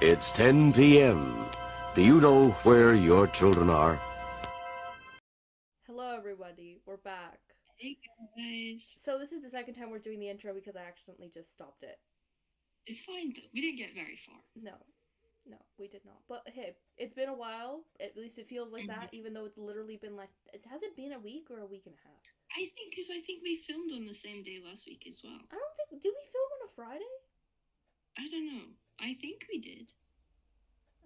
It's 10 p.m. Do you know where your children are? Hello, everybody. We're back. Hey guys. So this is the second time we're doing the intro because I accidentally just stopped it. It's fine though. We didn't get very far. No, we did not. But hey, it's been a while. At least it feels like that, even though it's literally been like has it been a week or a week and a half? I think we filmed on the same day last week as well. I don't think did we film on a Friday? I don't know. I think we did.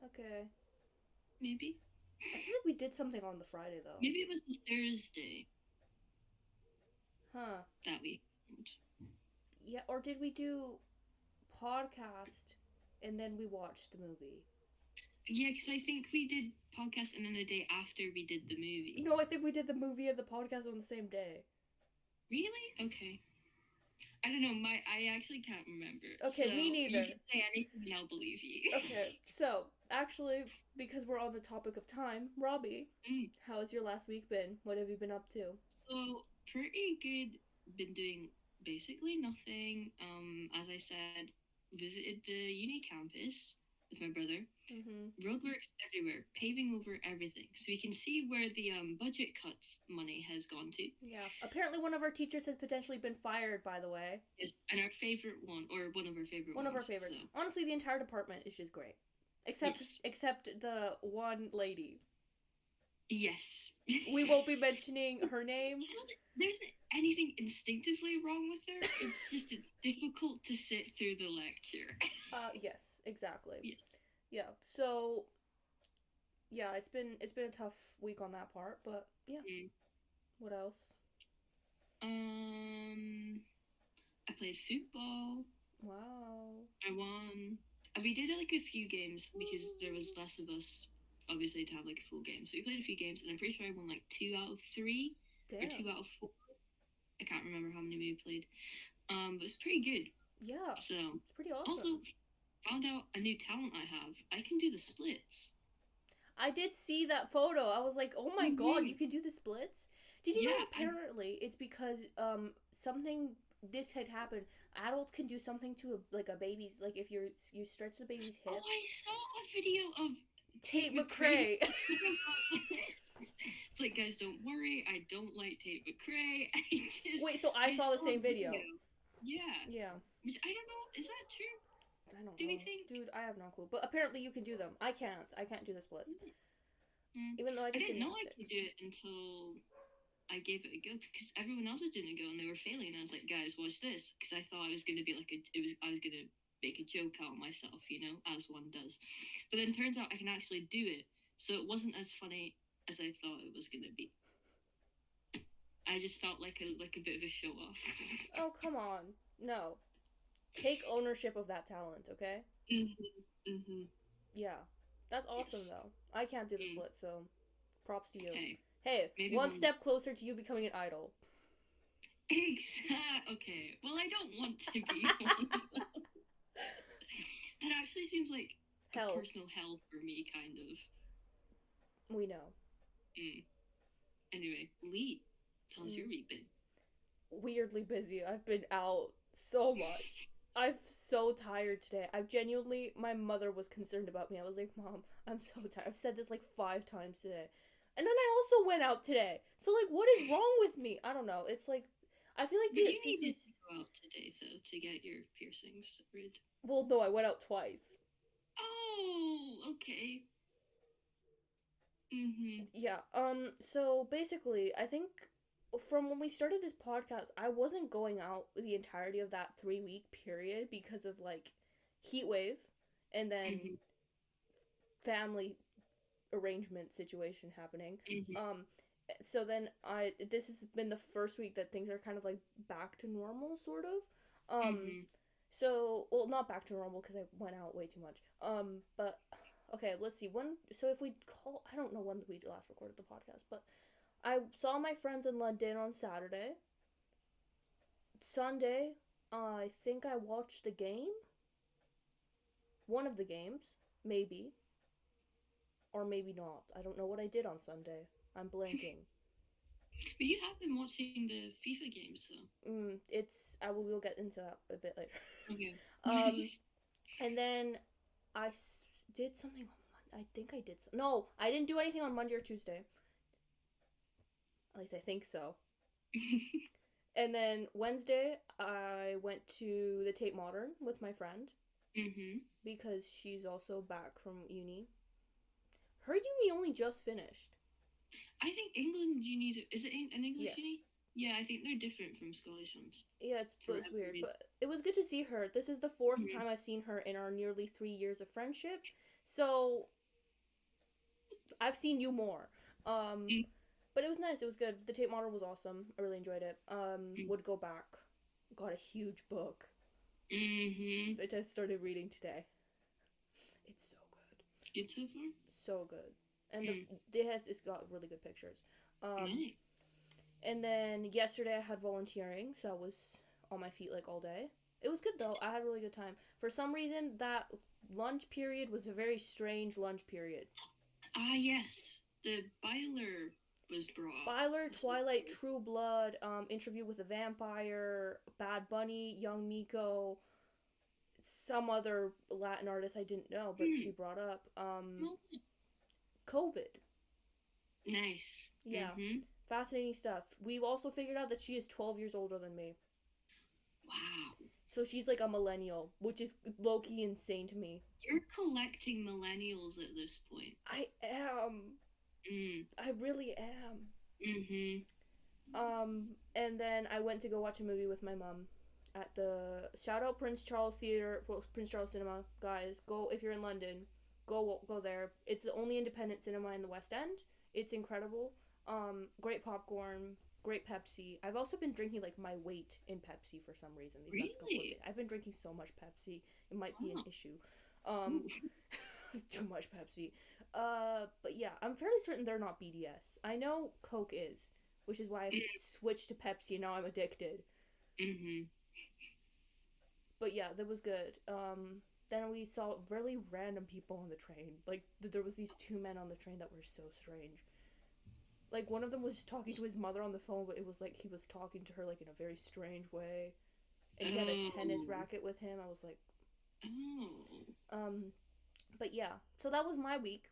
Okay. Maybe. I feel like we did something on the Friday though. Maybe it was the Thursday Huh. that we filmed. Yeah, or did we do podcast and then we watched the movie? Yeah, because I think we did podcast and then the day after we did the movie. No, I think we did the movie and the podcast on the same day. Really? Okay. I don't know. I actually can't remember. Okay, so me neither. You can say anything and I'll believe you. Okay, so actually, because we're on the topic of time, Robbie, how's your last week been? What have you been up to? So pretty good. Been doing basically nothing. As I said, visited the uni campus with my brother. Roadworks everywhere, paving over everything, so we can see where the budget cuts money has gone to. Yeah. Apparently, one of our teachers has potentially been fired. By the way. Yes, and our favorite one, or one of our favorite. One ones, of our favorites. So. Honestly, the entire department is just great, except the one lady. Yes. We won't be mentioning her name. There's anything instinctively wrong with her. It's just it's difficult to sit through the lecture. Yes, exactly. Yes. Yeah. So. Yeah, it's been a tough week on that part, but yeah. What else? I played football. Wow. I won. We did like a few games because there was less of us, obviously, to have like a full game. So we played a few games, and I'm pretty sure I won like 2 out of 3. Damn. Or 2 out of 4. I can't remember how many we played. But it's pretty good. Yeah. So it's pretty awesome. Also, found out a new talent I have. I can do the splits. I did see that photo. I was like, oh my god, you can do the splits? Did you know apparently it's because this had happened. Adults can do something to a baby's, like if you stretch the baby's hips. Oh, I saw a video of Tate McRae. It's like, guys, don't worry. I don't like Tate McRae. Wait, so I saw the same video. Yeah. Yeah. Which I don't know. Is that true? I don't know. Do we think? Dude, I have no clue. But apparently you can do them. I can't. I can't do the splits. Even though I didn't know I could do it until I gave it a go, because everyone else was doing a go and they were failing. And I was like, guys, watch this, because I thought I was going to be like I was going to make a joke out of myself, you know, as one does. But then it turns out I can actually do it, so it wasn't as funny as I thought it was going to be. I just felt like a bit of a show off. Oh, come on. No. Take ownership of that talent, okay? Yeah. That's awesome, though. I can't do the split, so props to you. Hey, maybe one step closer to you becoming an idol. Okay. Well, I don't want to be one. That actually seems like a personal hell for me, kind of. We know. Anyway, Lee, how's your week been? Weirdly busy. I've been out so much. I'm so tired today. My mother was concerned about me. I was like, Mom, I'm so tired. I've said this like 5 times today. And then I also went out today. So like, what is wrong with me? I don't know. It's like, I feel like... But you needed to go out today, though, to get your piercings rid. Well, no, I went out twice. Oh, okay. Yeah, so basically, I think from when we started this podcast, I wasn't going out the entirety of that 3-week period because of, like, heat wave and then family arrangement situation happening. So then this has been the first week that things are kind of, like, back to normal, sort of. So, well, not back to normal because I went out way too much. But... Okay, let's see. I don't know when we last recorded the podcast, but I saw my friends in London on Saturday. Sunday, I think I watched the game. One of the games, maybe. Or maybe not. I don't know what I did on Sunday. I'm blanking. But you have been watching the FIFA games, though. We'll get into that a bit later. Okay. And then did something on Monday. I think I did. No, I didn't do anything on Monday or Tuesday. At least I think so. And then Wednesday, I went to the Tate Modern with my friend. Because she's also back from uni. Her uni only just finished. I think England unis is it an English Yes. uni? Yeah, I think they're different from Scottish ones. Yeah, it's weird, but it was good to see her. This is the fourth time I've seen her in our nearly 3 years of friendship. So I've seen you more. But it was nice. It was good. The Tate Modern was awesome. I really enjoyed it. Would go back. Got a huge book. Which I started reading today. It's so good. Good so far? So good. And it's got really good pictures. Nice. And then yesterday I had volunteering, so I was on my feet like all day. It was good though. I had a really good time. For some reason, that lunch period was a very strange lunch period. Ah, yes. The Byler was brought. Byler, Twilight, True Blood, Interview with a Vampire, Bad Bunny, Young Miko, some other Latin artist I didn't know, but she brought up. COVID. Nice. Yeah. Fascinating stuff. We've also figured out that she is 12 years older than me. Wow. So she's like a millennial, which is low-key insane to me. You're collecting millennials at this point. I am. I really am. And then I went to go watch a movie with my mom at the shout out Prince Charles Theatre, Prince Charles Cinema. Guys, go if you're in London, go there. It's the only independent cinema in the West End. It's incredible. Great popcorn, great Pepsi. I've also been drinking like my weight in Pepsi for some reason. Really? I've been drinking so much Pepsi. It might be an issue. Too much Pepsi. But yeah, I'm fairly certain they're not BDS. I know Coke is, which is why I switched to Pepsi and now I'm addicted. But yeah, that was good. Then we saw really random people on the train. Like, there was these two men on the train that were so strange. Like, one of them was talking to his mother on the phone, but it was like he was talking to her, like, in a very strange way. And he had a tennis racket with him. I was like... But yeah. So that was my week.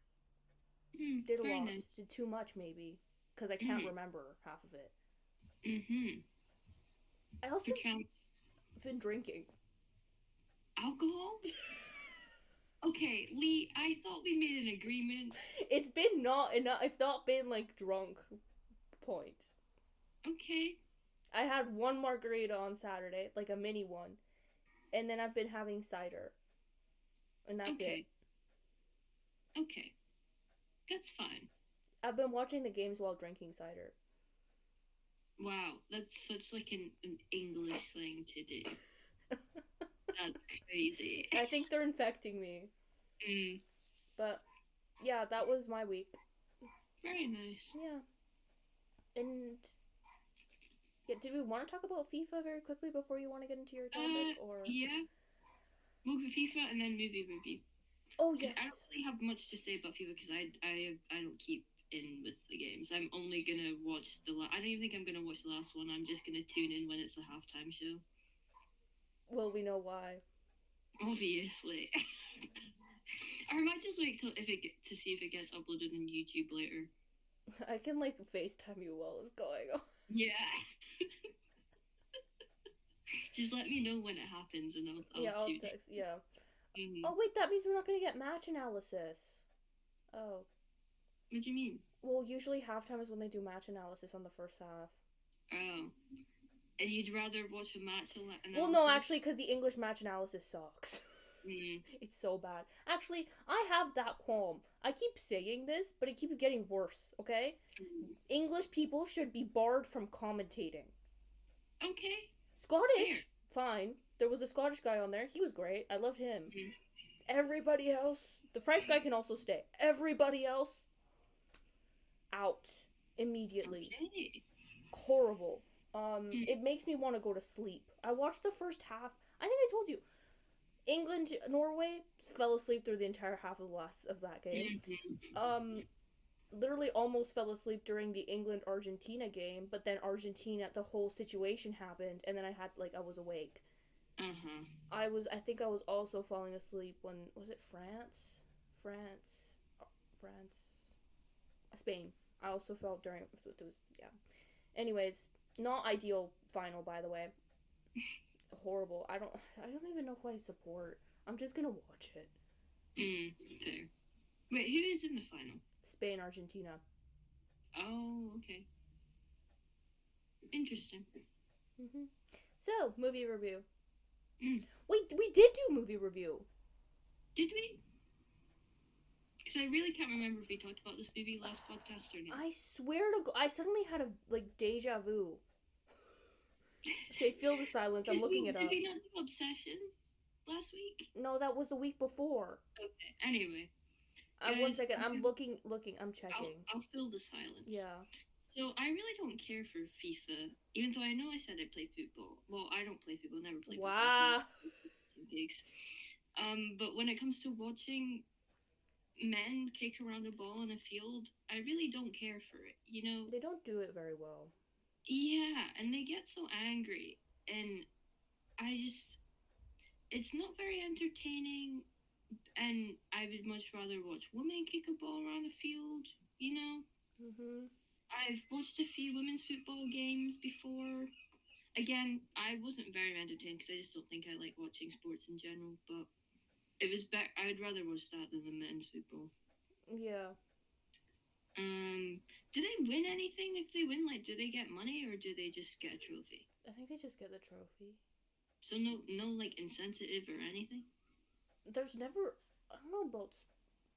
Did a lot. Nice. Did too much, maybe. Because I can't remember half of it. I also been drinking. Alcohol? Okay, Lee, I thought we made an agreement. It's been not enough. It's not been like drunk point. Okay. I had one margarita on Saturday, like a mini one. And then I've been having cider. And that's it. Okay. That's fine. I've been watching the games while drinking cider. Wow, that's such like an English thing to do. That's crazy. I think they're infecting me. But yeah, that was my week. Very nice. Yeah. And yeah, did we want to talk about FIFA very quickly before you want to get into your topic? Or yeah, we'll go FIFA and then movie review. Oh yes. I don't really have much to say about FIFA because I don't keep in with the games. I'm only gonna watch I don't even think I'm gonna watch the last one. I'm just gonna tune in when it's a halftime show. Well, we know why. Obviously. Or I might just wait to see if it gets uploaded on YouTube later. I can like FaceTime you while it's going on. Yeah. Just let me know when it happens and I'll text. Yeah. Oh wait, that means we're not gonna get match analysis. Oh. What do you mean? Well, usually halftime is when they do match analysis on the first half. Oh. And you'd rather watch a match analysis? Well, no, actually, because the English match analysis sucks. It's so bad. Actually, I have that qualm. I keep saying this, but it keeps getting worse, okay? English people should be barred from commentating. Okay. Scottish, fine. There was a Scottish guy on there. He was great. I loved him. Everybody else, the French guy can also stay. Everybody else, out immediately. Okay. Horrible. It makes me want to go to sleep. I watched the first half. I think I told you. England, Norway, fell asleep through the entire half of that game. Literally almost fell asleep during the England-Argentina game, but then Argentina, the whole situation happened, and then I was awake. Uh-huh. I think I was also falling asleep when, was it France? France. France. Spain. I also fell during, it was, yeah. Anyways, not ideal final, by the way. Horrible. I don't even know who I support. I'm just gonna watch it. Fair. Wait, who is in the final? Spain, Argentina. Oh, okay. Interesting. So, movie review. Mm. Wait, we did do movie review. Did we? Because I really can't remember if we talked about this movie last podcast or not. I swear to God, I suddenly had a deja vu. Okay, feel the silence. I'm looking it up. Did we not do Obsession last week? No, that was the week before. Okay. Anyway. One second. I'm looking. I'm checking. I'll fill the silence. Yeah. So I really don't care for FIFA, even though I know I said I play football. Well, I don't play football. Never played. Wow. Some gigs. But when it comes to watching men kick around a ball in a field, I really don't care for it. You know. They don't do it very well. Yeah, and they get so angry, and it's not very entertaining. And I would much rather watch women kick a ball around a field. You know. I've watched a few women's football games before. Again, I wasn't very entertained because I just don't think I like watching sports in general. But it was better. I would rather watch that than the men's football. Yeah. Do they win anything if they win? Like, do they get money or do they just get a trophy? I think they just get the trophy. So no like incentive or anything. There's never. I don't know about.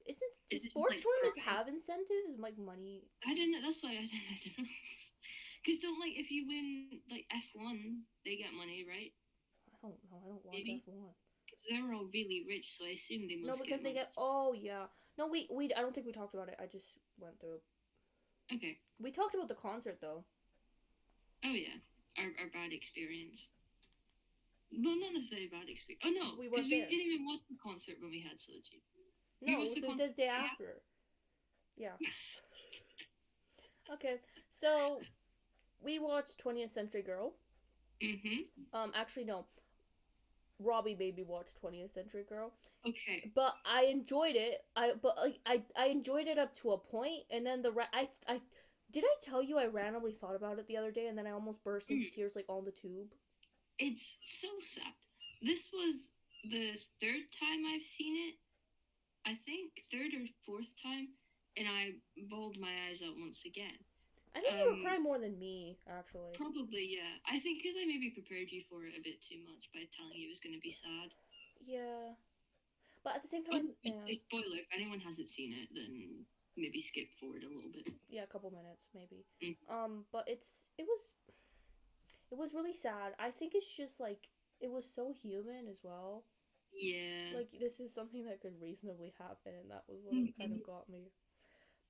Do Is it sports like tournaments have incentives like money? I don't know. That's why I don't know. Because don't like if you win like F1, they get money, right? I don't know. I don't watch Maybe. F1. Because they're all really rich, so I assume they must. No, because they get. Oh yeah. No, we. I don't think we talked about it. I just went through. Okay. We talked about the concert though. Oh yeah, our bad experience. Well, not necessarily bad experience. Oh no, because we didn't even watch the concert when we had Sochi. No, it was the day after. Yeah. Okay, so we watched 20th Century Girl. Actually, no. Robbie made me watch 20th Century Girl. Okay. But I enjoyed it. I enjoyed it up to a point, and then I did I tell you I randomly thought about it the other day, and then I almost burst into tears like on the tube. It's so sad. This was the third time I've seen it. I think third or fourth time, and I bawled my eyes out once again. I think you were crying more than me, actually. Probably, yeah. I think because I maybe prepared you for it a bit too much by telling you it was going to be sad. Yeah. But at the same time... A spoiler, if anyone hasn't seen it, then maybe skip forward a little bit. Yeah, a couple minutes, maybe. But it was really sad. I think it's just, like, it was so human as well. Yeah. Like, this is something that could reasonably happen, and that was what kind of got me.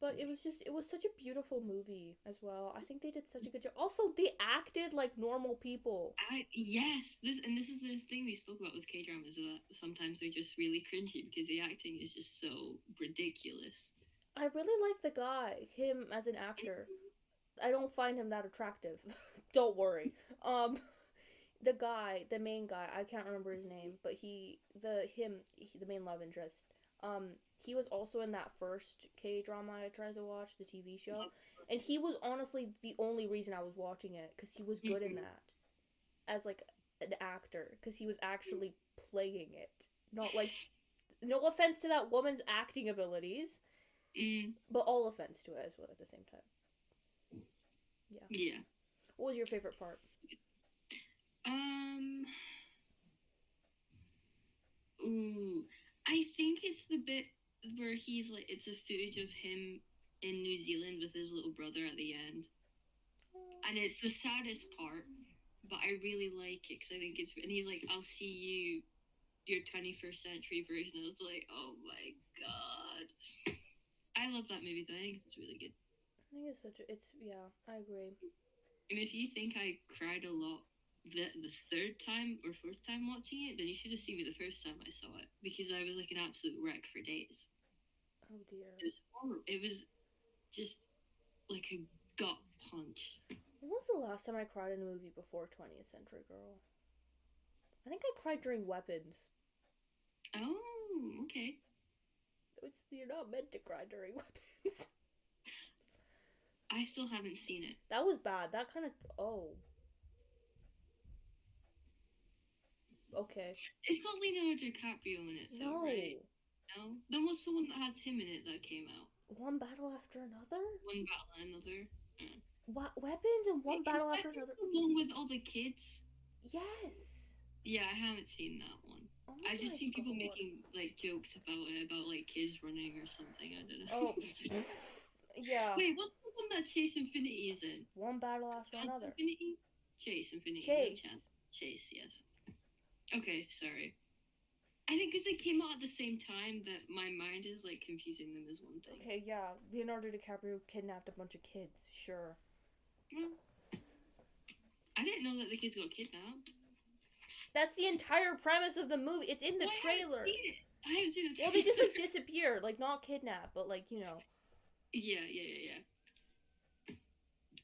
But it was such a beautiful movie as well. I think they did such a good job. Also, they acted like normal people. Yes, this is the thing we spoke about with K-dramas, is that sometimes they're just really cringy because the acting is just so ridiculous. I really like the guy, him as an actor. I don't find him that attractive. Don't worry. The main guy, I can't remember his name, but the main love interest. He was also in that first K-drama I tried to watch, the TV show, and he was honestly the only reason I was watching it, because he was good in that, as like an actor, because he was actually playing it, not like, no offense to that woman's acting abilities, but all offense to it as well at the same time. Yeah. What was your favorite part? I think it's the bit where he's like, it's a footage of him in New Zealand with his little brother at the end. And it's the saddest part, but I really like it because I think and he's like, I'll see you, your 21st century version. I was like, oh my god. I love that movie though. I think it's really good. I think yeah, I agree. And if you think I cried a lot the third time or fourth time watching it, then you should have seen me the first time I saw it, because I was like an absolute wreck for days. Oh dear. It was just like a gut punch. When was the last time I cried in a movie before 20th Century Girl? I think I cried during Weapons. Oh, okay. You're not meant to cry during Weapons. I still haven't seen it. That was bad. That kind of... Oh. Okay. It's got Leonardo DiCaprio in it, though, No. right? No? Then what's the one that has him in it that came out? One battle after another? One battle another. Weapons and one Wait, battle is after that another? the one with all the kids? Yes. Yeah, I haven't seen that one. Oh I've just seen people God. making like jokes about it, about like kids running or something. I don't know. Oh. Yeah. Wait, what's the one that Chase Infinity is in? One battle after Chance another. Infinity? Chase Infinity. Chase. No, Chase, yes. Okay, sorry. I think because they came out at the same time that my mind is like confusing them as one thing. Okay, yeah. Leonardo DiCaprio kidnapped a bunch of kids. Sure. Well, I didn't know that the kids got kidnapped. That's the entire premise of the movie. It's in the trailer. I haven't seen it. Well, they just like disappear, like not kidnapped, but like, you know. Yeah.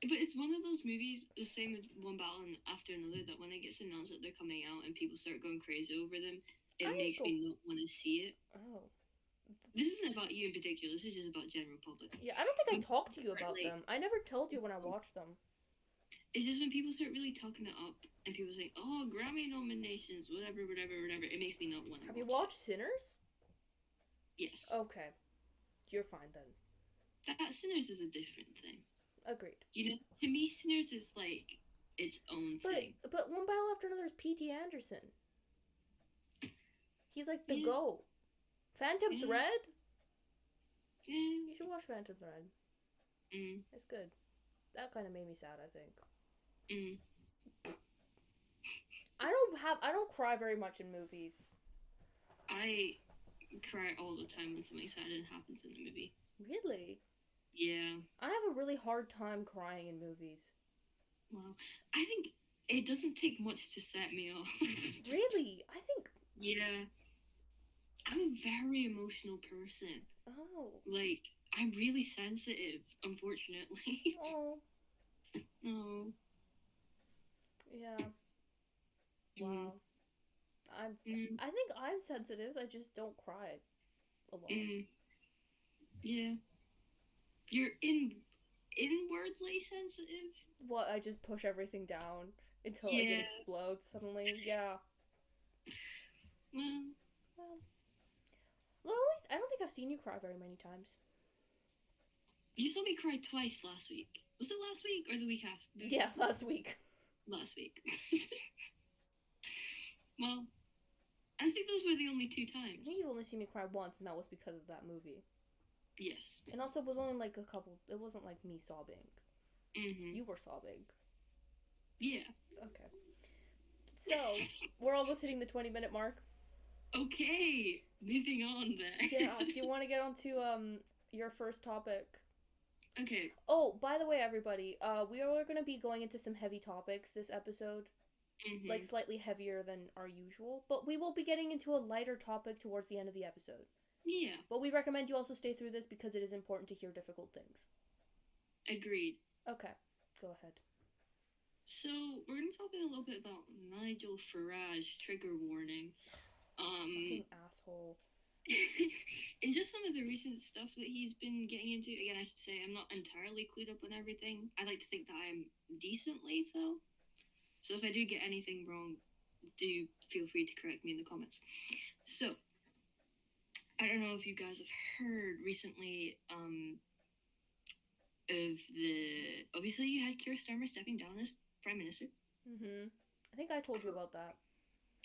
But it's one of those movies, the same as One Battle After Another, that when it gets announced that they're coming out and people start going crazy over them, it makes me not want to see it. Oh. This isn't about you in particular. This is just about general public. Yeah, I don't think I talked to you about them. I never told you when I watched them. It's just when people start really talking it up and people say, "Oh, Grammy nominations, whatever." It makes me not want to. Have you watched Sinners? Yes. Okay, you're fine then. That Sinners is a different thing. Agreed. You know, to me, Sinners is like its own thing. But One Battle After Another is P.T. Anderson. He's like the GOAT. Phantom Thread? Yeah. You should watch Phantom Thread. Mm. It's good. That kind of made me sad, I think. Mm. I don't cry very much in movies. I cry all the time when something sad happens in a movie. Really? Yeah. I have a really hard time crying in movies. Wow. I think it doesn't take much to set me off. Really? I think... Yeah. I'm a very emotional person. Oh. Like, I'm really sensitive, unfortunately. Oh. Oh. Yeah. Wow. I think I'm sensitive. I just don't cry a lot. Yeah. You're inwardly sensitive? What, I just push everything down until like, it explodes suddenly? Yeah. Well, at least I don't think I've seen you cry very many times. You saw me cry twice last week. Was it last week or the week after? Yeah, last week. Last week. Well, I think those were the only 2 times. I think you've only seen me cry once, and that was because of that movie. Yes. And also, it was only like a couple... It wasn't like me sobbing. Mm-hmm. You were sobbing. Yeah. Okay. So, we're almost hitting the 20-minute mark. Okay. Moving on then. Yeah. Do you want to get on to your first topic? Okay. Oh, by the way, everybody, we are going to be going into some heavy topics this episode. Mm-hmm. Like, slightly heavier than our usual. But we will be getting into a lighter topic towards the end of the episode. Yeah. But we recommend you also stay through this because it is important to hear difficult things. Agreed. Okay. Go ahead. So, we're going to talk a little bit about Nigel Farage, trigger warning. Fucking asshole. And just some of the recent stuff that he's been getting into. Again, I should say I'm not entirely clued up on everything. I like to think that I'm decently so. So if I do get anything wrong, do feel free to correct me in the comments. So, I don't know if you guys have heard recently of the... Obviously, you had Keir Starmer stepping down as Prime Minister. Mm-hmm. I think I told you about that.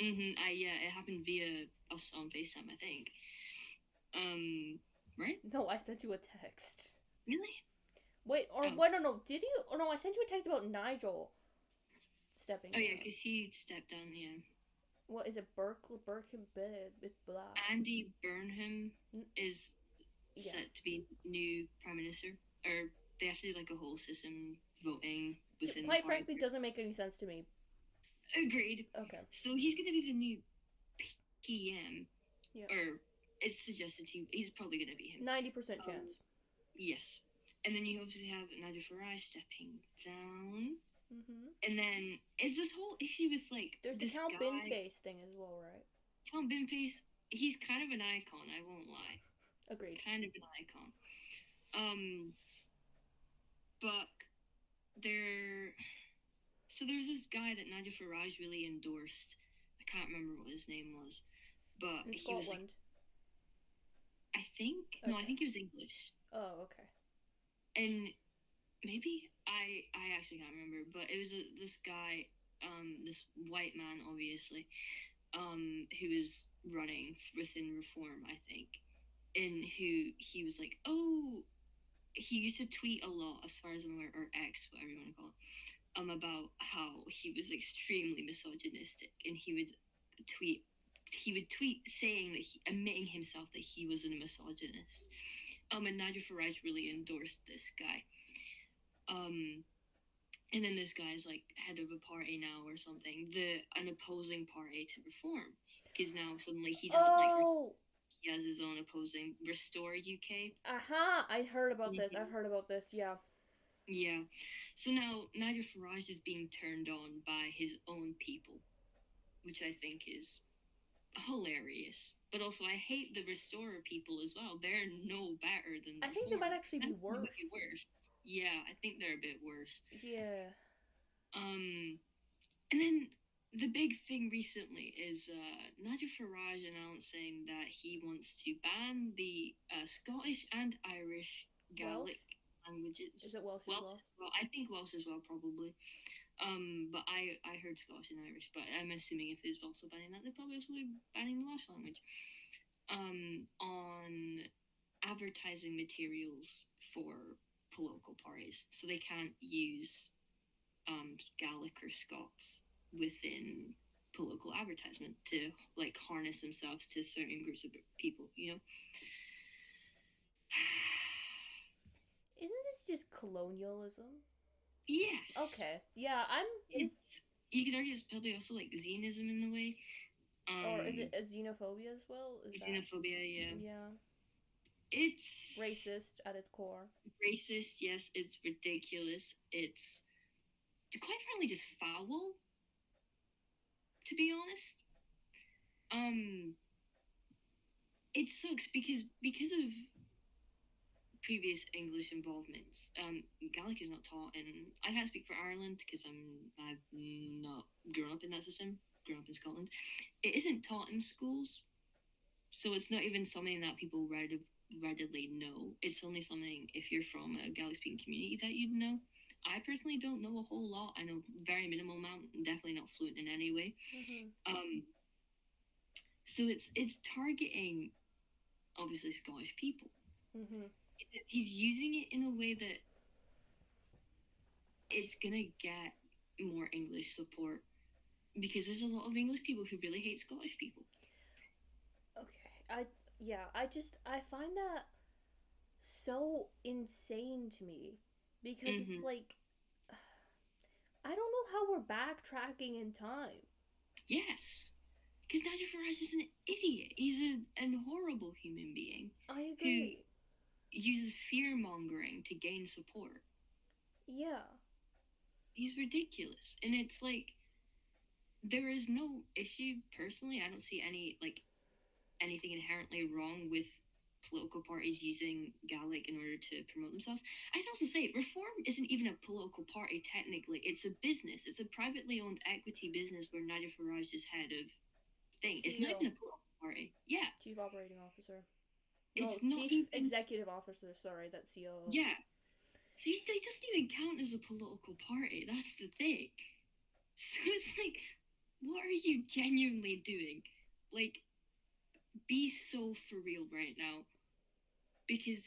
Mm-hmm. Yeah, it happened via us on FaceTime, I think. Right? No, I sent you a text. Really? Wait, or what? No, did you? Oh no, I sent you a text about Nigel stepping down. Oh yeah, because he stepped down, yeah. What is it, blah. Andy Burnham is set to be new Prime Minister. Or they have to do like a whole system voting within Quite frankly, doesn't make any sense to me. Agreed. Okay. So he's going to be the new PM. Yeah. Or it's suggested he's probably going to be him. 90% chance. Yes. And then you obviously have Nigel Farage stepping down. And then it's this whole issue with like There's the this Count guy, Binface thing as well, right? Count Binface. He's kind of an icon. I won't lie. Agreed. Kind of an icon. But there. So there's this guy that Nadia Faraj really endorsed. I can't remember what his name was, but In he was like, Scotland. I think no, I Okay. think he was English, Oh, okay. and maybe I actually can't remember, but it was this guy, this white man, obviously, who was running within Reform, I think, and who he was like, oh, he used to tweet a lot, as far as I'm aware, or X, whatever you want to call it, about how he was extremely misogynistic, and tweet he would tweet saying that admitting himself that he was a misogynist. And Nadia Faraj really endorsed this guy. And then this guy's like head of a party now or something, an opposing party to Reform, because now suddenly he doesn't like. He has his own opposing Restore UK. I heard about this. I've heard about this. Yeah. Yeah. So now Nadia Faraj is being turned on by his own people, which I think is hilarious. But also, I hate the Restorer people as well. They're no better than I think they might actually be worse. Yeah, I think they're a bit worse. Yeah. And then the big thing recently is Nadia Faraj announcing that he wants to ban the Scottish and Irish Gaelic languages. Is it Welsh as well? I think Welsh as well, probably. But I heard Scottish and Irish, but I'm assuming if it's also banning that, they're probably also banning the Welsh language. On advertising materials for political parties, so they can't use Gaelic or Scots within political advertisement to like harness themselves to certain groups of people, you know. Isn't this just colonialism? Yes. Okay. Yeah, I'm just. You could argue it's probably also like Zionism in a way. Or is it a xenophobia as well? Xenophobia, yeah. Yeah. It's racist at its core. Racist, yes. It's ridiculous. It's quite frankly just foul, to be honest. It sucks because of previous English involvements. Gaelic is not taught in. I can't speak for Ireland because I've not grown up in that system. Grown up in Scotland, it isn't taught in schools, so it's not even something that people readily know. It's only something if you're from a Gaelic speaking community that you'd know. I personally don't know a whole lot. I know very minimal amount. I'm definitely not fluent in any way. So it's targeting obviously Scottish people. He's using it in a way that it's gonna get more English support because there's a lot of English people who really hate Scottish people. Okay, I find that so insane to me because it's like I don't know how we're backtracking in time. Yes. Because Nadia Faraj is an idiot. He's a horrible human being. I agree. Who uses fear-mongering to gain support. Yeah. He's ridiculous. And it's like, there is no issue, personally, I don't see anything inherently wrong with political parties using Gaelic in order to promote themselves. I'd also say Reform isn't even a political party, technically. It's a business. It's a privately owned equity business where Nadia Faraj is head of thing. It's not even a political party. Yeah. Chief Operating Officer. It's not Chief Executive Officer, sorry, that's COO. Yeah. See, they doesn't even count as a political party. That's the thing. So it's like, what are you genuinely doing? Like, be so for real right now. Because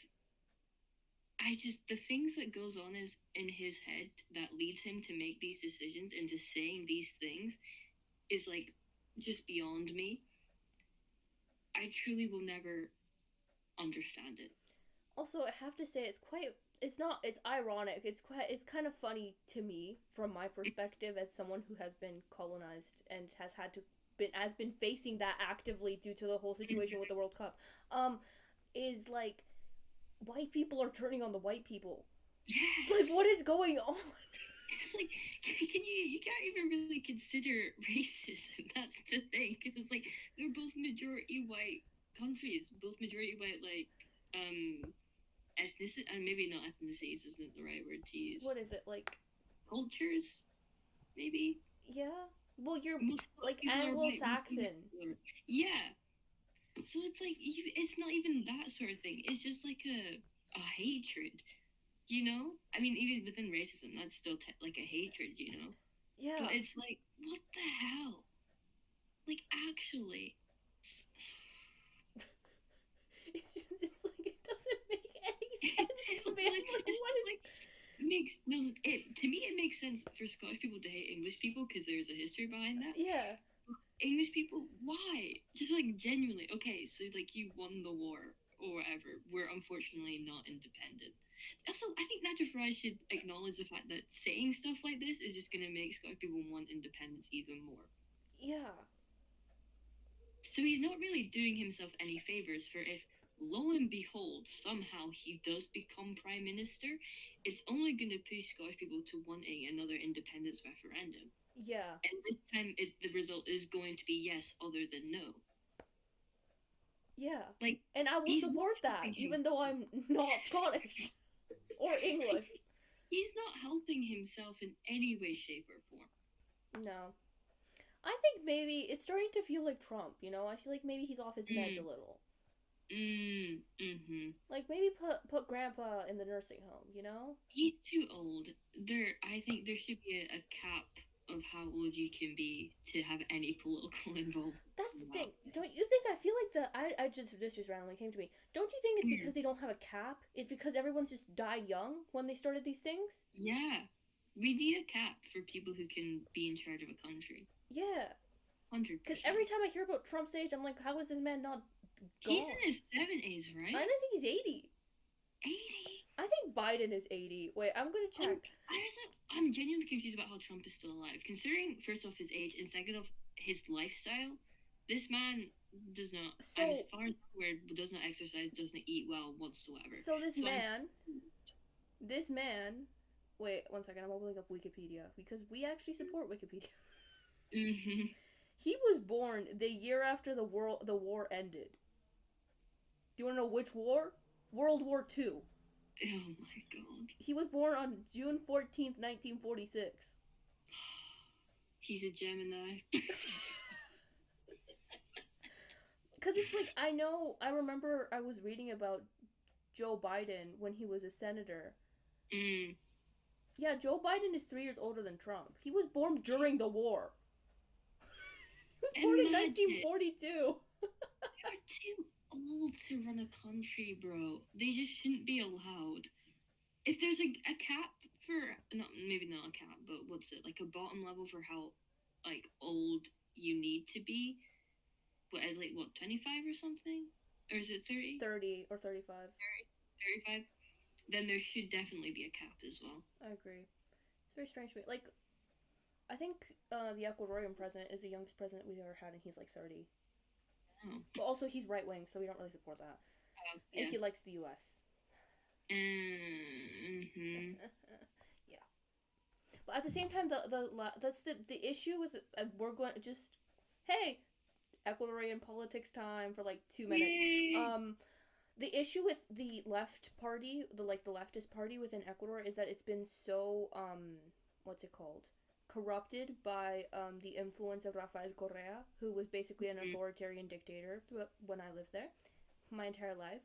the things that goes on is in his head that leads him to make these decisions and to saying these things is like just beyond me. I truly will never understand it. Also, I have to say it's ironic. It's kind of funny to me from my perspective as someone who has been colonized and has been facing that actively due to the whole situation with the World Cup. Is like white people are turning on the white people. Yes. Like, what is going on? It's like, you can't even really consider racism. That's the thing, because it's like they're both majority white countries, both majority white, like, ethnicity, and maybe not ethnicities isn't the right word to use. What is it like? Cultures, maybe. Yeah. Well, you're Most like people are white. Anglo-Saxon. Yeah. So it's like it's not even that sort of thing. It's just like a hatred, you know. I mean, even within racism, that's still like a hatred, you know. Yeah. But it's like, what the hell? Like, actually. It's like it doesn't make any sense to me. I'm like, what is? Like, makes no. To me, it makes sense for Scottish people to hate English people because there's a history behind that. Yeah. English people, why? Just like genuinely, okay, so like you won the war or whatever. We're unfortunately not independent. Also, I think Nigel Farage should acknowledge the fact that saying stuff like this is just gonna make Scottish people want independence even more. Yeah. So he's not really doing himself any favors, for if lo and behold somehow he does become prime minister, it's only gonna push Scottish people to wanting another independence referendum. Yeah. And this time, the result is going to be yes, other than no. Yeah. Like, and I will support that, even though I'm not Scottish or English. He's not helping himself in any way, shape, or form. No. I think maybe it's starting to feel like Trump, you know? I feel like maybe he's off his meds a little. Like, maybe put Grandpa in the nursing home, you know? He's too old. I think there should be a cap of how old you can be to have any political involvement. That's the thing. Don't you think? I feel like this just randomly came to me. Don't you think it's because they don't have a cap? It's because everyone's just died young when they started these things? Yeah. We need a cap for people who can be in charge of a country. Yeah. 100%. Because every time I hear about Trump's age, I'm like, how is this man not gone? He's in his 70s, right? I think he's 80. 80? I think Biden is 80. Wait, I'm gonna check. I'm genuinely confused about how Trump is still alive. Considering, first off, his age, and second off, his lifestyle, this man does not, as far as I'm aware, does not exercise, does not eat well whatsoever. So this man, wait, 1 second, I'm opening up Wikipedia, because we actually support Wikipedia. He was born the year after the war ended. Do you want to know which war? World War II. Oh my god. He was born on June 14th, 1946. He's a Gemini. Because it's like, I remember I was reading about Joe Biden when he was a senator. Yeah, Joe Biden is 3 years older than Trump. He was born during the war. He was born in 1942. They're too old to run a country, bro. They just shouldn't be allowed. If there's a cap for, maybe not a cap, but what's it, like a bottom level for how like old you need to be? What, 25 or something? Or is it 30? 30 or 35. 35? Then there should definitely be a cap as well. I agree. It's very strange to me. Like, I think the Ecuadorian president is the youngest president we've ever had, and he's like 30. Oh. But also, he's right-wing, so we don't really support that. Yeah. And he likes the U.S. Yeah. But at the same time, that's the issue with we're going to just, hey, Ecuadorian politics time for like 2 minutes. Yay! The issue with the left party, the leftist party within Ecuador, is that it's been so what's it called? Corrupted by the influence of Rafael Correa, who was basically an authoritarian dictator when I lived there my entire life.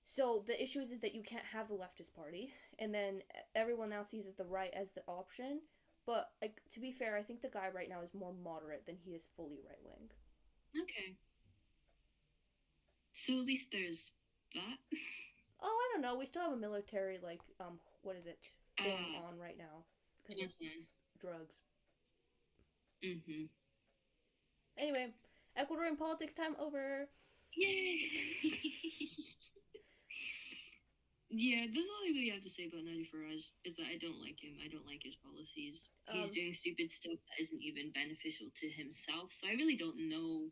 So the issue is that you can't have the leftist party, and then everyone now sees the right as the option. But like, to be fair, I think the guy right now is more moderate than he is fully right wing. Okay. So at least there's that. Oh, I don't know. We still have a military what is it going on right now because of drugs. Anyway, Ecuadorian politics time over. Yay! Yeah, that's all I really have to say about Nigel Farage, is that I don't like him. I don't like his policies. He's doing stupid stuff that isn't even beneficial to himself, so I really don't know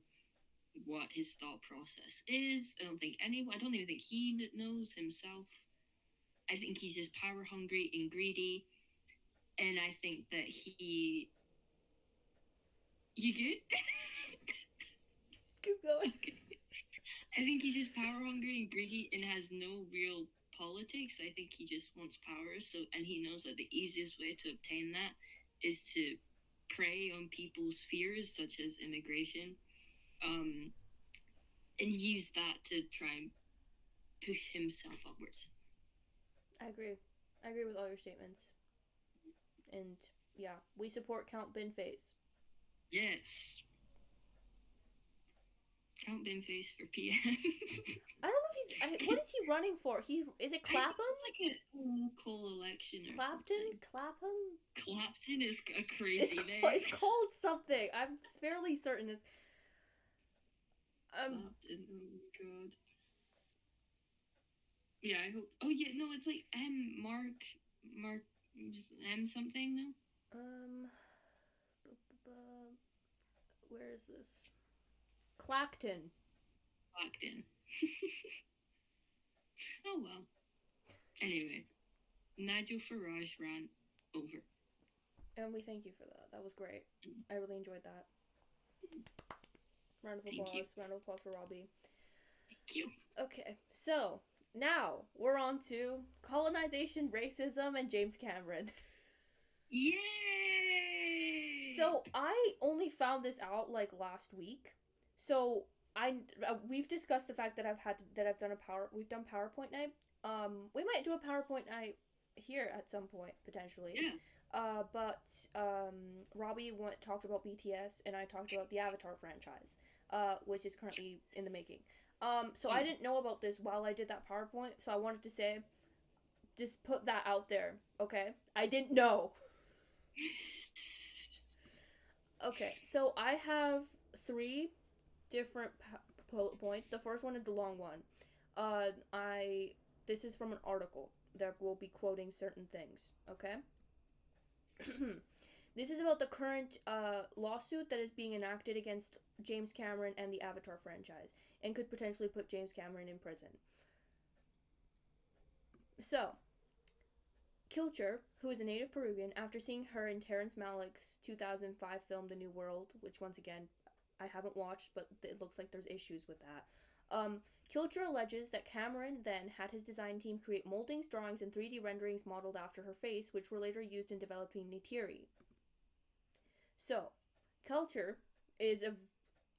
what his thought process is. I don't even think he knows himself. I think he's just power hungry and greedy, and I think that he. You good? Keep going. I think he's just power hungry and greedy and has no real politics. I think he just wants power. And he knows that the easiest way to obtain that is to prey on people's fears, such as immigration, and use that to try and push himself upwards. I agree. I agree with all your statements. And yeah, we support Count Binface. Yes. Count Binface for PM. I don't know if he's. What is he running for? Is it Clapham? It's like a local election or Clapton? something. Clapham? Clapton is a crazy name. It's called something. I'm fairly certain it's. Clapton. Oh god. Yeah, I hope. Oh yeah, no, it's like Mark, just M something. No. Where is this? Clacton. Clacton. Oh well. Anyway, Nigel Farage ran over. And we thank you for that. That was great. I really enjoyed that. Round of applause. Round of applause for Robbie. Thank you. Okay, so now we're on to colonization, racism, and James Cameron. Yay! So I only found this out like last week. So we've discussed the fact that we've done PowerPoint night. We might do a PowerPoint night here at some point potentially. Yeah. But Robbie talked about BTS and I talked about the Avatar franchise, which is currently in the making. So I didn't know about this while I did that PowerPoint, so I wanted to say, just put that out there, okay? I didn't know. Okay, so I have 3 different points. The first one is the long one. This is from an article that will be quoting certain things, okay? This is about the current lawsuit that is being enacted against James Cameron and the Avatar franchise, and could potentially put James Cameron in prison. So, Kilcher, who is a native Peruvian, after seeing her in Terrence Malick's 2005 film The New World, which once again, I haven't watched, but it looks like there's issues with that. Kilcher alleges that Cameron then had his design team create moldings, drawings, and 3D renderings modeled after her face, which were later used in developing Neytiri. So, Kilcher is an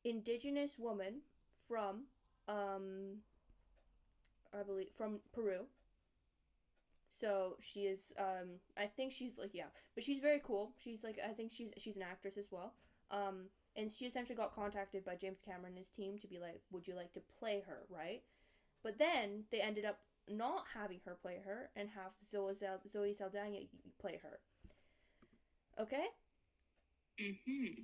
indigenous woman from, I believe, from Peru. So she is, I think she's like, yeah, but she's very cool. She's like, I think she's an actress as well. And she essentially got contacted by James Cameron and his team to be like, would you like to play her, right? But then they ended up not having her play her and have Zoe Saldana play her. Okay? Mm-hmm.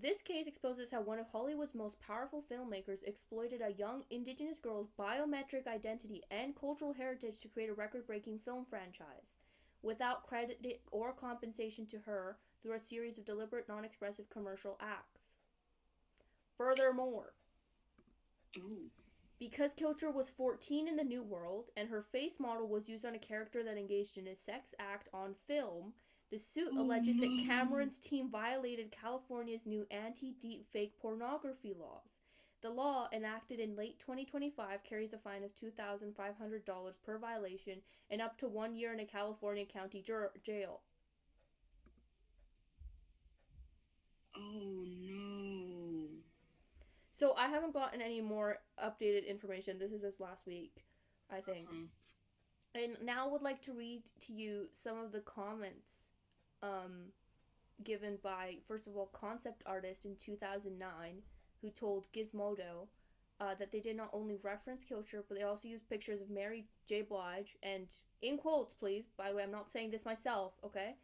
This case exposes how one of Hollywood's most powerful filmmakers exploited a young indigenous girl's biometric identity and cultural heritage to create a record-breaking film franchise, without credit or compensation to her through a series of deliberate, non-expressive commercial acts. Furthermore, because Kilcher was 14 in The New World, and her face model was used on a character that engaged in a sex act on film, the suit alleges that Cameron's team violated California's new anti-deepfake pornography laws. The law, enacted in late 2025, carries a fine of $2,500 per violation and up to 1 year in a California county jail. Oh no. So I haven't gotten any more updated information. This is as last week, I think. And now I would like to read to you some of the comments given by, first of all, concept artist in 2009, who told Gizmodo that they did not only reference Kilcher, but they also used pictures of Mary J. Blige and, in quotes please, by the way, I'm not saying this myself, okay,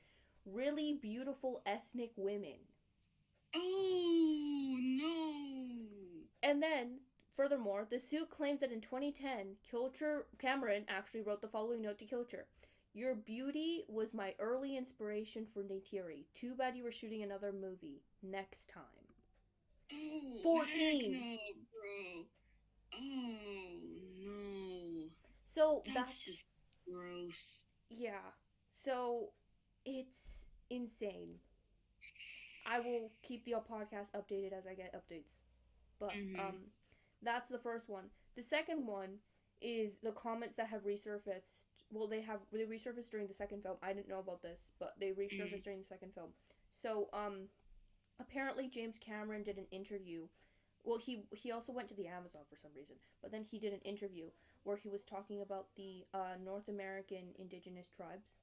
really beautiful ethnic women. Oh no. And then, furthermore, the suit claims that in 2010, Cameron actually wrote the following note to Kilcher. Your beauty was my early inspiration for Neytiri. Too bad you were shooting another movie. Next time. Oh, 14. Heck no, bro. Oh no. So that's just Gross. Yeah. So it's insane. I will keep the podcast updated as I get updates. But Mm-hmm. that's the first one. The second one is the comments that have resurfaced. Well, they resurfaced during the second film. I didn't know about this, but they resurfaced during the second film. So apparently James Cameron did an interview. Well, he also went to the Amazon for some reason, but then he did an interview where he was talking about the North American indigenous tribes.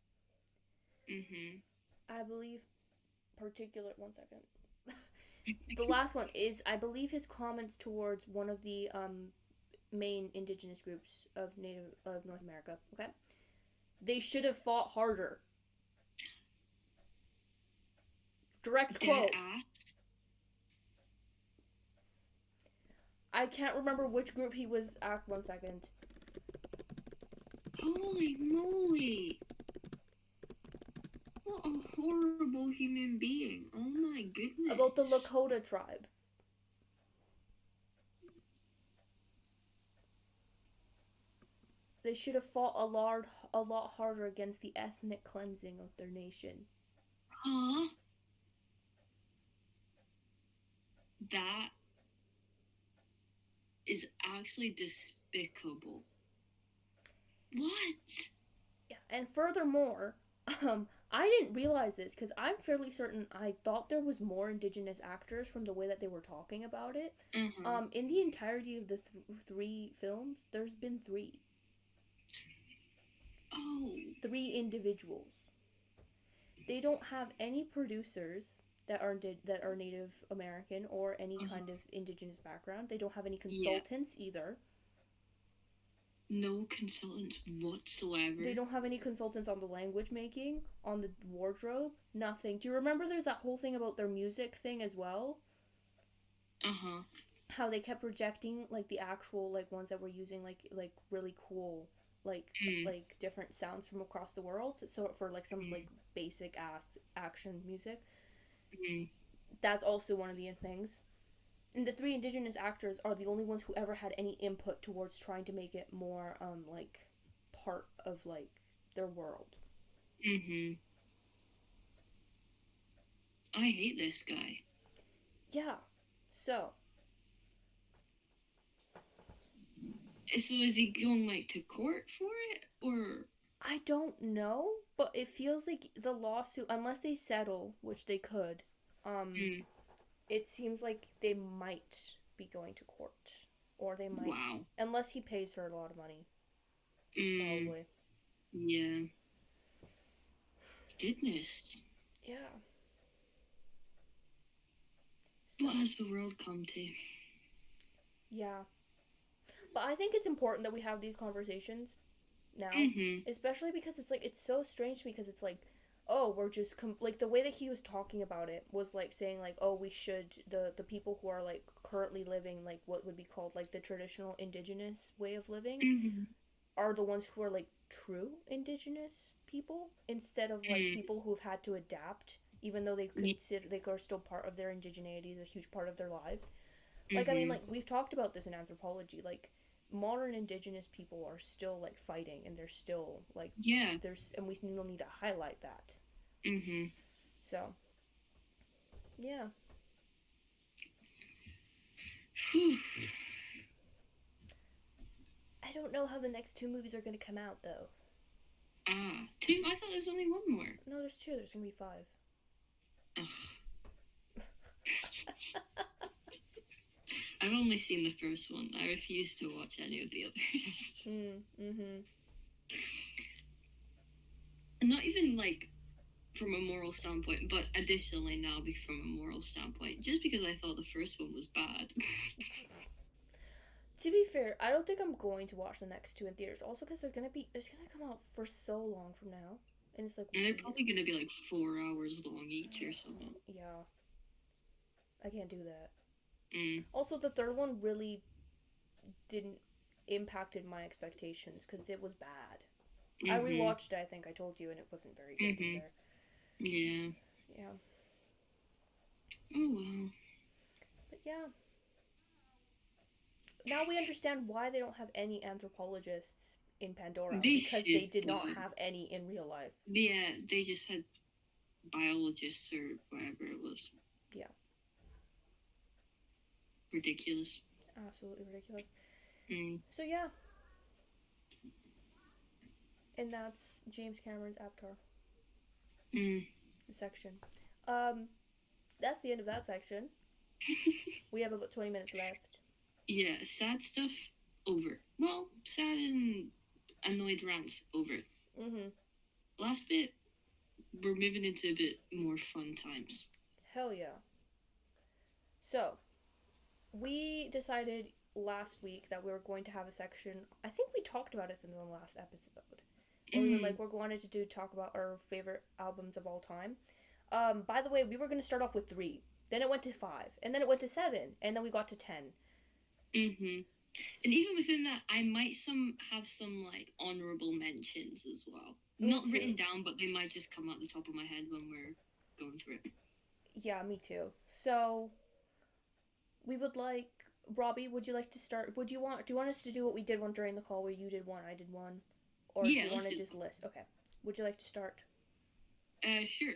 Mm-hmm. I believe particular. One second. The last one is, I believe, his comments towards one of the main indigenous groups of North America. Okay, they should have fought harder. Direct Dead quote. ass. I can't remember which group he was at. 1 second. Holy moly! What a horrible human being! Oh my goodness! About the Lakota tribe. They should have fought a lot harder against the ethnic cleansing of their nation. Huh? That is actually despicable. What? Yeah, and furthermore, I didn't realize this because I'm fairly certain I thought there was more indigenous actors from the way that they were talking about it. Uh-huh. In the entirety of the three films, there's been Oh. three individuals. They don't have any producers that are Native American or any kind of indigenous background. They don't have any consultants either. No consultants whatsoever. They don't have any consultants on the language making, on the wardrobe, nothing. Do you remember there's that whole thing about their music thing as well? Uh-huh. How they kept rejecting like the actual like ones that were using like really cool like different sounds from across the world. So for like some like basic ass action music. That's also one of the things. And the three indigenous actors are the only ones who ever had any input towards trying to make it more like part of like their world. Mm-hmm. I hate this guy. Yeah. So is he going like to court for it, or? I don't know, but it feels like the lawsuit, unless they settle, which they could, it seems like they might be going to court, or they might, unless he pays her a lot of money, probably. Yeah. Goodness. Yeah. So, what has the world come to? Yeah. But I think it's important that we have these conversations now, especially because it's like, it's so strange to me because it's like, oh, we're just like the way that he was talking about it was like saying like, oh, we should the people who are like currently living like what would be called like the traditional indigenous way of living are the ones who are like true indigenous people instead of like people who've had to adapt even though they consider they are still part of their indigeneity is a huge part of their lives. Like I mean like we've talked about this in anthropology, like modern indigenous people are still like fighting and they're still like there's and we still need to highlight that. So yeah. I don't know how the next two movies are going to come out though. Two? I thought there was only one more. No, there's two. There's going to be 5. I've only seen the first one. I refuse to watch any of the others. Not even like from a moral standpoint, but additionally now from a moral standpoint, just because I thought the first one was bad. To be fair, I don't think I'm going to watch the next two in theaters. Also, because it's gonna come out for so long from now, and it's like. And they're probably gonna be like 4 hours long each or something. Yeah. I can't do that. Also, the third one really didn't impacted my expectations because it was bad. I rewatched it. I think I told you, and it wasn't very good either. Yeah. Yeah. Oh well. But yeah. Now we understand why they don't have any anthropologists in Pandora They because they did not should. have any in real life. Yeah, they just had biologists or whatever it was. Yeah. Ridiculous. Absolutely ridiculous. Mm. So yeah. And that's James Cameron's Avatar Mm. section. That's the end of that section. We have about 20 minutes left. Yeah, sad stuff over. Well, sad and annoyed rants over. Mm-hmm. Last bit, we're moving into a bit more fun times. Hell yeah. So, we decided last week that we were going to have a section. I think we talked about it in the last episode. Where we were like, we're going to talk about our favorite albums of all time. By the way, we were going to start off with 3. Then it went to 5. And then it went to 7. And then we got to 10. Mm-hmm. And even within that, I might have some like honorable mentions as well. Not written down, but they might just come out the top of my head when we're going through it. Yeah, me too. So, we would like, Robbie, would you like to start? Do you want us to do what we did one during the call where you did one, I did one? Or yeah, do you want to just list? Okay. Would you like to start? Sure.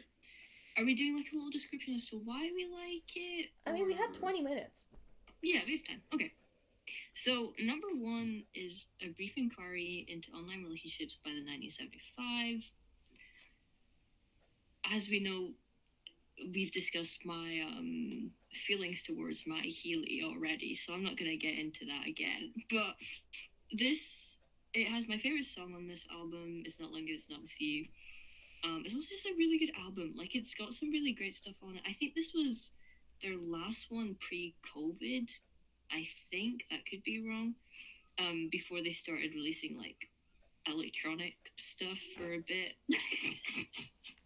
Are we doing like a little description as to why we like it? I mean, we have 20 minutes. Yeah, we have time. Okay. So, number 1 is A Brief Inquiry into Online Relationships by the 1975. As we know, we've discussed my feelings towards My Healy already, so I'm not going to get into that again. But it has my favorite song on this album, It's Not Long It's Not With You. It's also just a really good album. Like, it's got some really great stuff on it. I think this was their last one pre-COVID. I think that could be wrong. Before they started releasing like electronic stuff for a bit.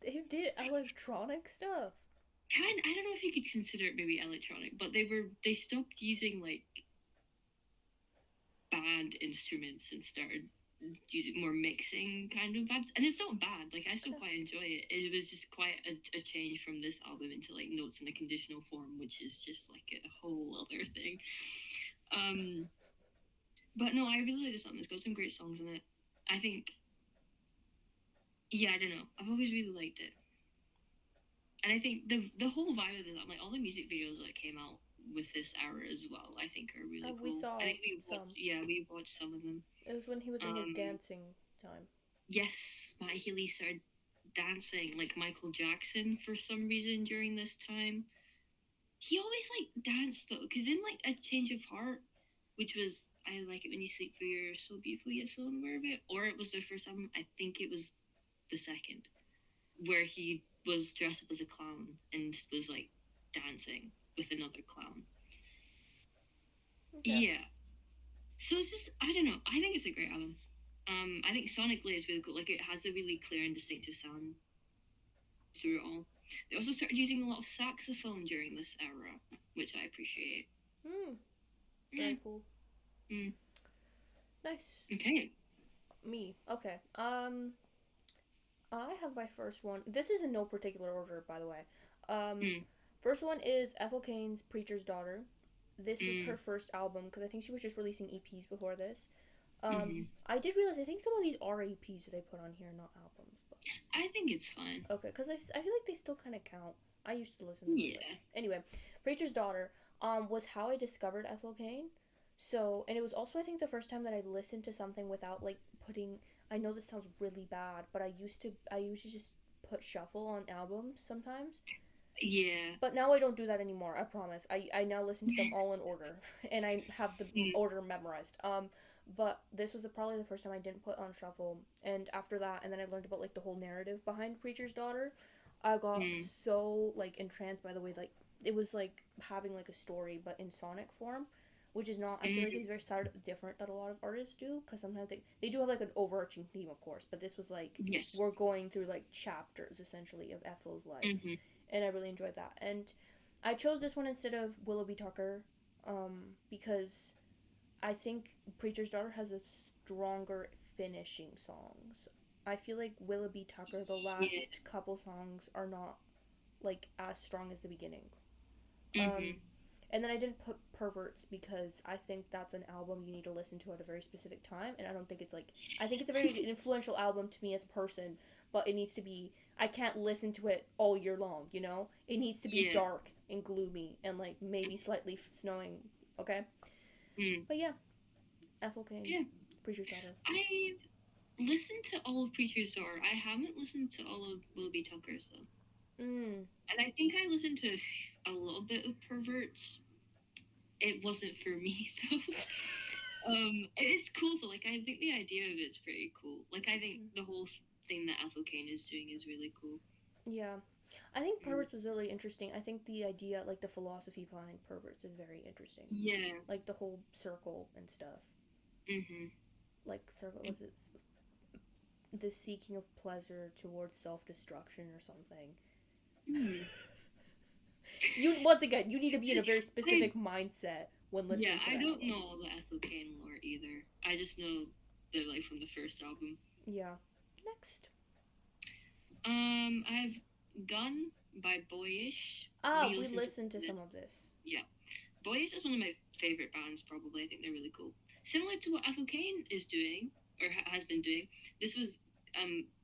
They did electronic stuff. I don't know if you could consider it maybe electronic, but they stopped using like band instruments and started using more mixing kind of vibes. And it's not bad. Like, I still quite enjoy it. It was just quite a change from this album into like notes in a conditional form, which is just like a whole other thing. But no, I really like this album. It's got some great songs in it. I think, yeah, I don't know. I've always really liked it. And I think the whole vibe of this album, like all the music videos that came out with this era as well, I think are really cool. We saw I think some. we watched some of them. It was when he was in his dancing time. Yes, Matt Healy started dancing like Michael Jackson for some reason during this time. He always like danced though, because in like A Change of Heart, which was I Like It When You Sleep For You're So Beautiful Yet So Unaware of It, or it was their first album, I think it was the second, where he was dressed up as a clown and was like dancing with another clown. Okay. Yeah. So it's just, I don't know. I think it's a great album. I think sonically it's really cool. Like, it has a really clear and distinctive sound through it all. They also started using a lot of saxophone during this era, which I appreciate. Very cool. Nice. Okay. Me. Okay. I have my first one. This is in no particular order, by the way. First one is Ethel Cain's Preacher's Daughter. This was her first album, because I think she was just releasing EPs before this. I did realize, I think some of these are EPs that they put on here, not albums. But... I think it's fine. Okay, because I feel like they still kind of count. I used to listen to them. Yeah. Anyway, Preacher's Daughter was how I discovered Ethel Cain. So, and it was also, I think, the first time that I listened to something without, like, putting... I know this sounds really bad, but I used to just put shuffle on albums sometimes. Yeah. But now I don't do that anymore, I promise. I now listen to them all in order, and I have the order memorized. But this was probably the first time I didn't put on shuffle, and after that, and then I learned about, like, the whole narrative behind Preacher's Daughter. I got so, like, entranced by the way, like, it was, like, having, like, a story, but in sonic form. Which is not, I feel like it's very different that a lot of artists do, because sometimes they do have, like, an overarching theme, of course, but this was, like, we're going through, like, chapters, essentially, of Ethel's life, and I really enjoyed that, and I chose this one instead of Willoughby Tucker, because I think Preacher's Daughter has a stronger finishing songs. I feel like Willoughby Tucker, the last couple songs are not, like, as strong as the beginning. And then I didn't put Perverts because I think that's an album you need to listen to at a very specific time, and I don't think it's like, I think it's a very influential album to me as a person, but it needs to be, I can't listen to it all year long, you know? It needs to be Yeah. dark and gloomy and like maybe slightly snowing, okay? Mm. But yeah, Ethel Kane, Yeah. Preacher's Daughter. I've listened to all of Preacher's Daughter. I haven't listened to all of Willoughby Tucker's though. Mm. And I think I listened to a little bit of Perverts. It wasn't for me though. It's cool though. Like, I think the idea of it's pretty cool. Like, I think the whole thing that Ethel Kane is doing is really cool. Yeah. I think Perverts was really interesting. I think the idea, like the philosophy behind Perverts is very interesting. Yeah. Like the whole circle and stuff. Mm-hmm. Like, circle, was it the seeking of pleasure towards self-destruction or something? Mm. You, once again, you need to be in a very specific mindset when listening to I that don't album. know the Ethel Kane lore either. I just know they're like from the first album. Yeah. Next. I've Gun by Boyish. We listened to some of this. Yeah. Boyish is one of my favorite bands, probably. I think they're really cool. Similar to what Ethel Kane is doing, or has been doing. This was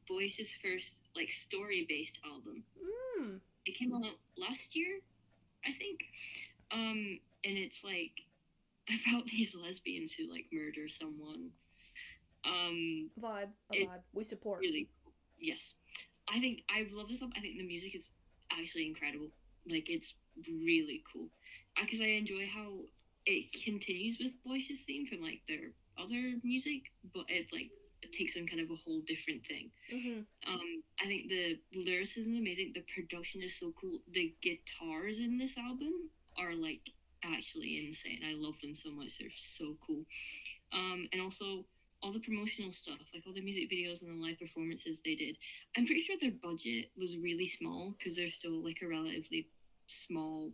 Boyish's first, like, story-based album. Mm. It came out last year, I think. And it's, like, about these lesbians who, like, murder someone. Vibe. We support. Really cool. Yes. I love this album. I think the music is actually incredible. Like, it's really cool. Because I enjoy how it continues with Boyce's theme from, like, their other music, but it's, like, it takes on kind of a whole different thing. Mm-hmm. I think the lyricism is amazing. The production is so cool. The guitars in this album are, like, actually insane. I love them so much. They're so cool. And also all the promotional stuff, like all the music videos and the live performances they did. I'm pretty sure their budget was really small because they're still, like, a relatively small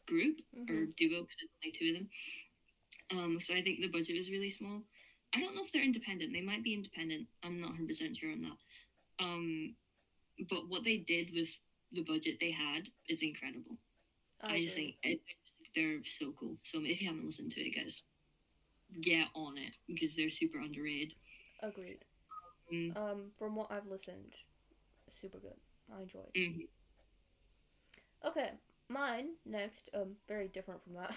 group or duo, because there's only two of them. So I think the budget was really small. I don't know if they're independent. They might be independent. I'm not 100% sure on that. But what they did with the budget they had is incredible. I just think they're so cool. So if you haven't listened to it, guys, get on it because they're super underrated. Agreed. From what I've listened, super good. I enjoyed. Mm-hmm. Okay, mine next, very different from that,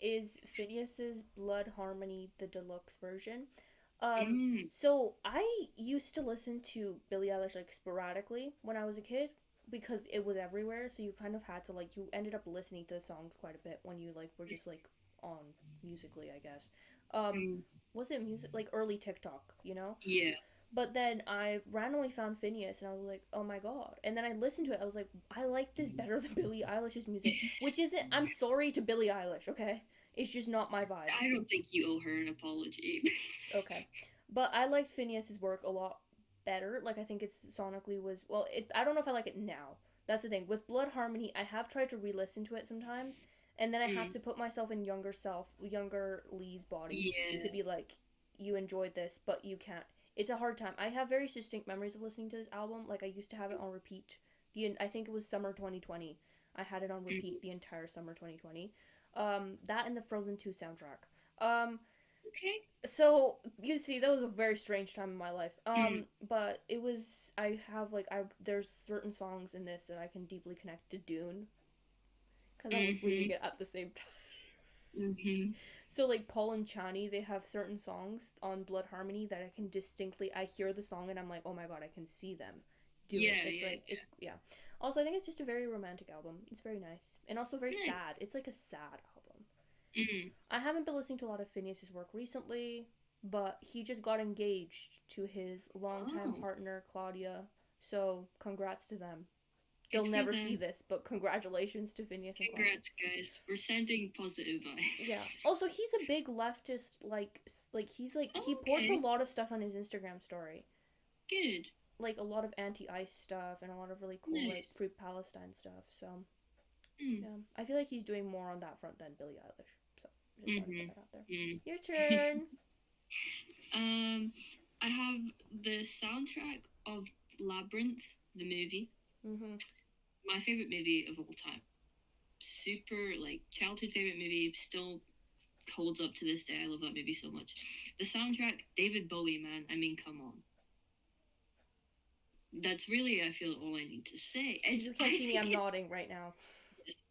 is Phineas's Blood Harmony, the deluxe version. So I used to listen to Billie Eilish, like, sporadically when I was a kid because it was everywhere, so you kind of had to, like, you ended up listening to the songs quite a bit when you, like, were just, like, on Musically, I guess. Was it music, like, early TikTok, you know? Yeah. But then I randomly found Phineas, and I was like, oh my god. And then I listened to it, I was like, I like this better than Billie Eilish's music. Which isn't, I'm sorry to Billie Eilish, okay? It's just not my vibe. I don't think you owe her an apology. Okay. But I liked Phineas's work a lot better. Like, I think it's sonically was, well, I don't know if I like it now. That's the thing. With Blood Harmony, I have tried to re-listen to it sometimes, and then I have to put myself in younger Lee's body to be like, you enjoyed this, but you can't. It's a hard time. I have very distinct memories of listening to this album. Like, I used to have it on repeat. I think it was summer 2020. I had it on repeat the entire summer 2020. That and the Frozen 2 soundtrack. Okay. So, you see, that was a very strange time in my life. But it was, there's certain songs in this that I can deeply connect to Dune. Because I was reading it at the same time. So, like, Paul and Chani, they have certain songs on Blood Harmony that I can I hear the song and I'm like, oh my god, I can see them do it. It's Also, I think it's just a very romantic album. It's very nice. And also very sad. It's like a sad album. I haven't been listening to a lot of Phineas's work recently, but he just got engaged to his longtime partner, Claudia. So, congrats to them. They'll never see this, but congratulations to Phineas and Claudia. Congrats, guys. We're sending positive vibes. Yeah. Also, he's a big leftist, he ports a lot of stuff on his Instagram story. Good. Like, a lot of anti-ICE stuff and a lot of really cool, like, Free Palestine stuff, so. Yeah. I feel like he's doing more on that front than Billie Eilish. So, just want to put that out there. Your turn! I have the soundtrack of Labyrinth, the movie. My favorite movie of all time. super like childhood favorite movie. Still holds up to this day. I love that movie so much. The soundtrack, David Bowie, man. I mean, come on. That's really, I feel, all I need to say. You can't see me, I'm nodding right now.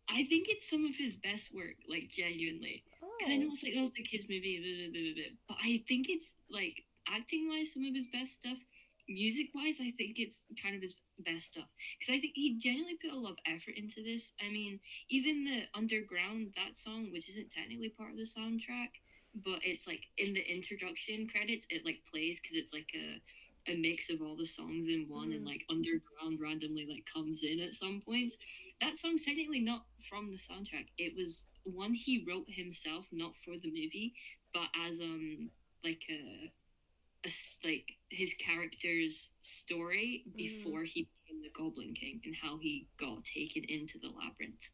I think it's some of his best work, like genuinely. Because I know it's like, oh, it's the kids movie, blah, blah, blah, blah, but I think it's like acting wise, some of his best stuff. Music wise, I think it's kind of his best stuff. Because I think he genuinely put a lot of effort into this. I mean, even the Underground, that song, which isn't technically part of the soundtrack, but it's like in the introduction credits, it like plays because it's like a mix of all the songs in one, and like Underground randomly like comes in at some points. That song's technically not from the soundtrack. It was one he wrote himself, not for the movie, but as like like his character's story before he became the Goblin King and how he got taken into the labyrinth.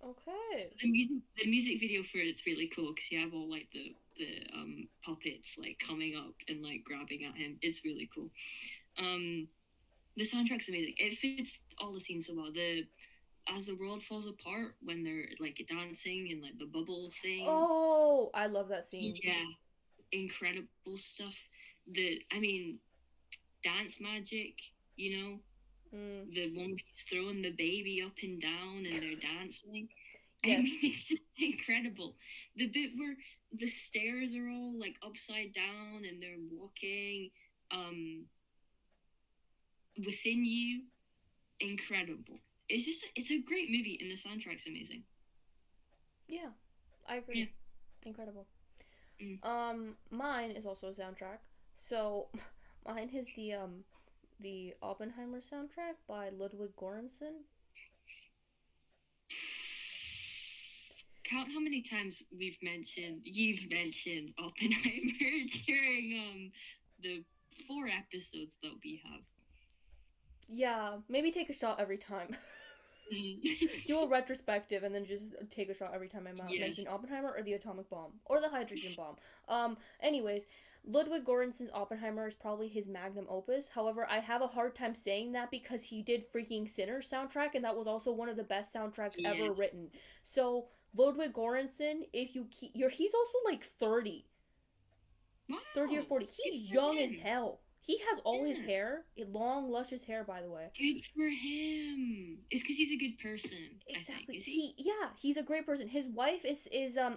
Okay. So the music video for it's really cool because you have all like the puppets like coming up and like grabbing at him. It's really cool. The soundtrack's amazing. It fits all the scenes so well. As the world falls apart when they're like dancing and like the bubble thing. Oh, I love that scene. Yeah, incredible stuff. I mean, dance magic. You know, the one where he's throwing the baby up and down and they're dancing. Yes. I mean, it's just incredible. The bit where the stairs are all like upside down and they're walking within you, incredible. It's a great movie and the soundtrack's amazing. Yeah, I agree. Yeah. Incredible. Mine is also a soundtrack. So mine is the Oppenheimer soundtrack by Ludwig Göransson. Count how many times you've mentioned Oppenheimer during the 4 episodes that we have. Yeah, maybe take a shot every time. Do a retrospective and then just take a shot every time I mention Oppenheimer or the atomic bomb or the hydrogen bomb. Anyways, Ludwig Göransson's Oppenheimer is probably his magnum opus. However, I have a hard time saying that because he did freaking Sinners soundtrack, and that was also one of the best soundtracks ever written. So Ludwig Göransson, he's also like 30. Wow. 30 or 40. He's young as hell. He has all his hair, long, luscious hair, by the way. Good for him. It's because he's a good person. Exactly. He's a great person. His wife is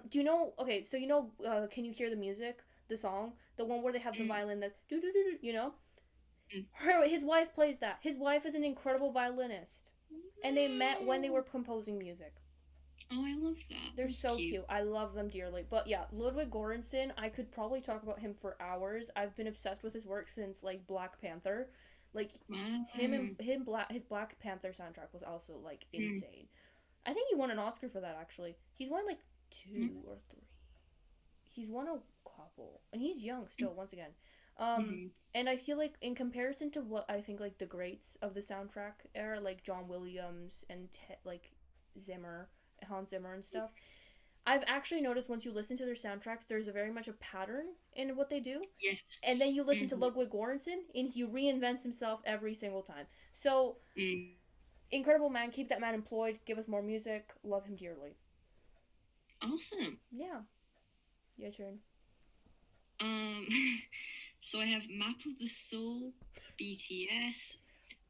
do you know? Okay, so you know, Can You Hear the Music? The song, the one where they have the violin that do do do, you know. His wife plays that. His wife is an incredible violinist, and they met when they were composing music. Oh, I love that. They're so cute. I love them dearly. But yeah, Ludwig Göransson, I could probably talk about him for hours. I've been obsessed with his work since like Black Panther. Like his Black Panther soundtrack was also like insane. I think he won an Oscar for that actually. He's won like 2 or 3. He's won a couple, and he's young still. Once again, and I feel like in comparison to what I think like the greats of the soundtrack era, like John Williams and like Hans Zimmer and stuff, I've actually noticed once you listen to their soundtracks, there's a very much a pattern in what they do. Yes. And then you listen to Ludwig Göransson, and he reinvents himself every single time. So, incredible man. Keep that man employed. Give us more music. Love him dearly. Awesome. Yeah. Your turn. So I have Map of the Soul, BTS,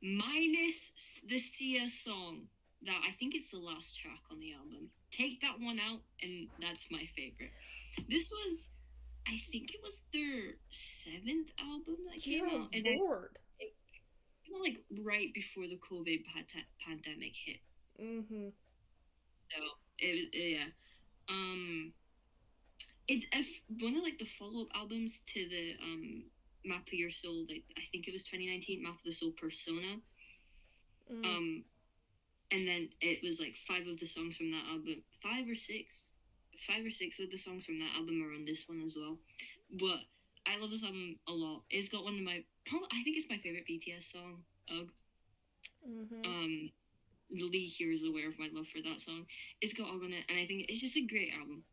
minus the Sia song. That I think it's the last track on the album. Take that one out, and that's my favorite. This was, I think it was their 7th album that came out. And Lord. It was like right before the COVID pandemic hit. So it was, it's one of like the follow-up albums to the Map of Your Soul. Like I think it was 2019 Map of the Soul Persona. And then it was like 5 of the songs from that album, 5 or 6 of the songs from that album are on this one as well. But I love this album a lot. It's got one of my, I think it's my favorite BTS song. Lee here is aware of my love for that song. It's got Ugg on it, and I think it's just a great album.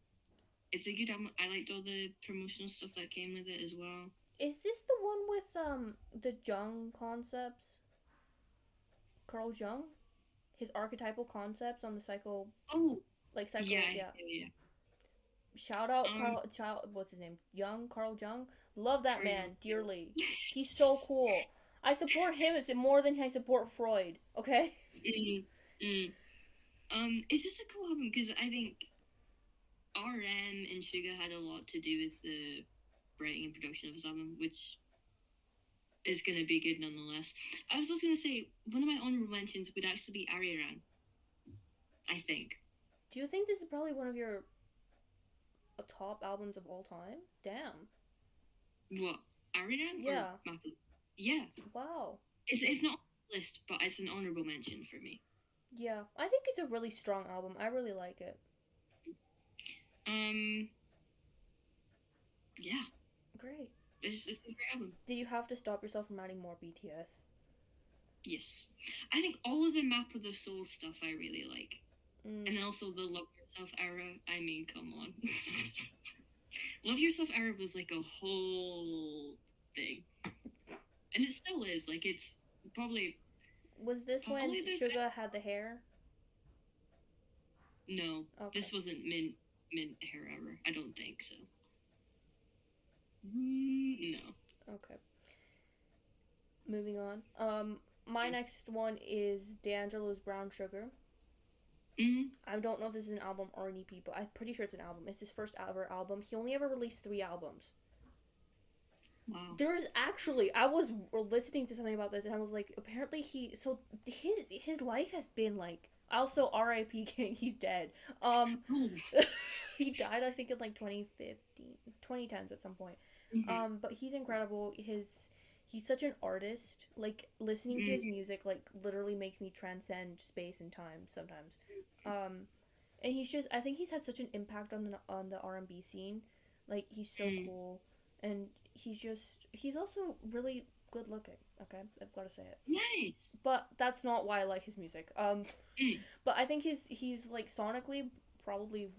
It's a good album. I liked all the promotional stuff that came with it as well. Is this the one with the Jung concepts? Carl Jung? his archetypal concepts on the psycho, Oh, like psycho, yeah, yeah. yeah. Shout out Um, Carl, child, what's his name? Carl Jung. Love that Carry on. man dearly. He's so cool. I support him as more than I support Freud. Okay. Mm, mm. It's just a cool album because I think RM and Suga had a lot to do with the writing and production of this album, which is going to be good nonetheless. I was just going to say, one of my honorable mentions would actually be Ariran, I think. Do you think this is probably one of your top albums of all time? Damn. What? Ariran Yeah. or Maple? Yeah. Wow. It's not on the list, but it's an honorable mention for me. Yeah, I think it's a really strong album. I really like it. Yeah. Great. It's a great album. Did you have to stop yourself from adding more BTS? Yes. I think all of the Map of the Soul stuff I really like. And also the Love Yourself era. I mean, come on. Love Yourself era was like a whole thing. And it still is. Like, it's probably... Was this when Suga had the hair? No. Okay. This wasn't mint hair era. I don't think so. No. Okay. Moving on. My next one is D'Angelo's Brown Sugar. Mm-hmm. I don't know if this is an album or an EP, but I'm pretty sure it's an album. It's his first ever album. He only ever released 3 albums. Wow. There's actually, I was listening to something about this, and I was like, apparently his life has been like, also R.I.P. King, he's dead. He died, I think, in like 2015, 2010s at some point. Mm-hmm. But he's incredible. He's such an artist. Like, listening to his music, like, literally makes me transcend space and time sometimes. And he's just, I think he's had such an impact on the R&B scene. Like, he's so cool. And he's also really good looking. Okay, I've got to say it. Nice. But that's not why I like his music. But I think he's like sonically probably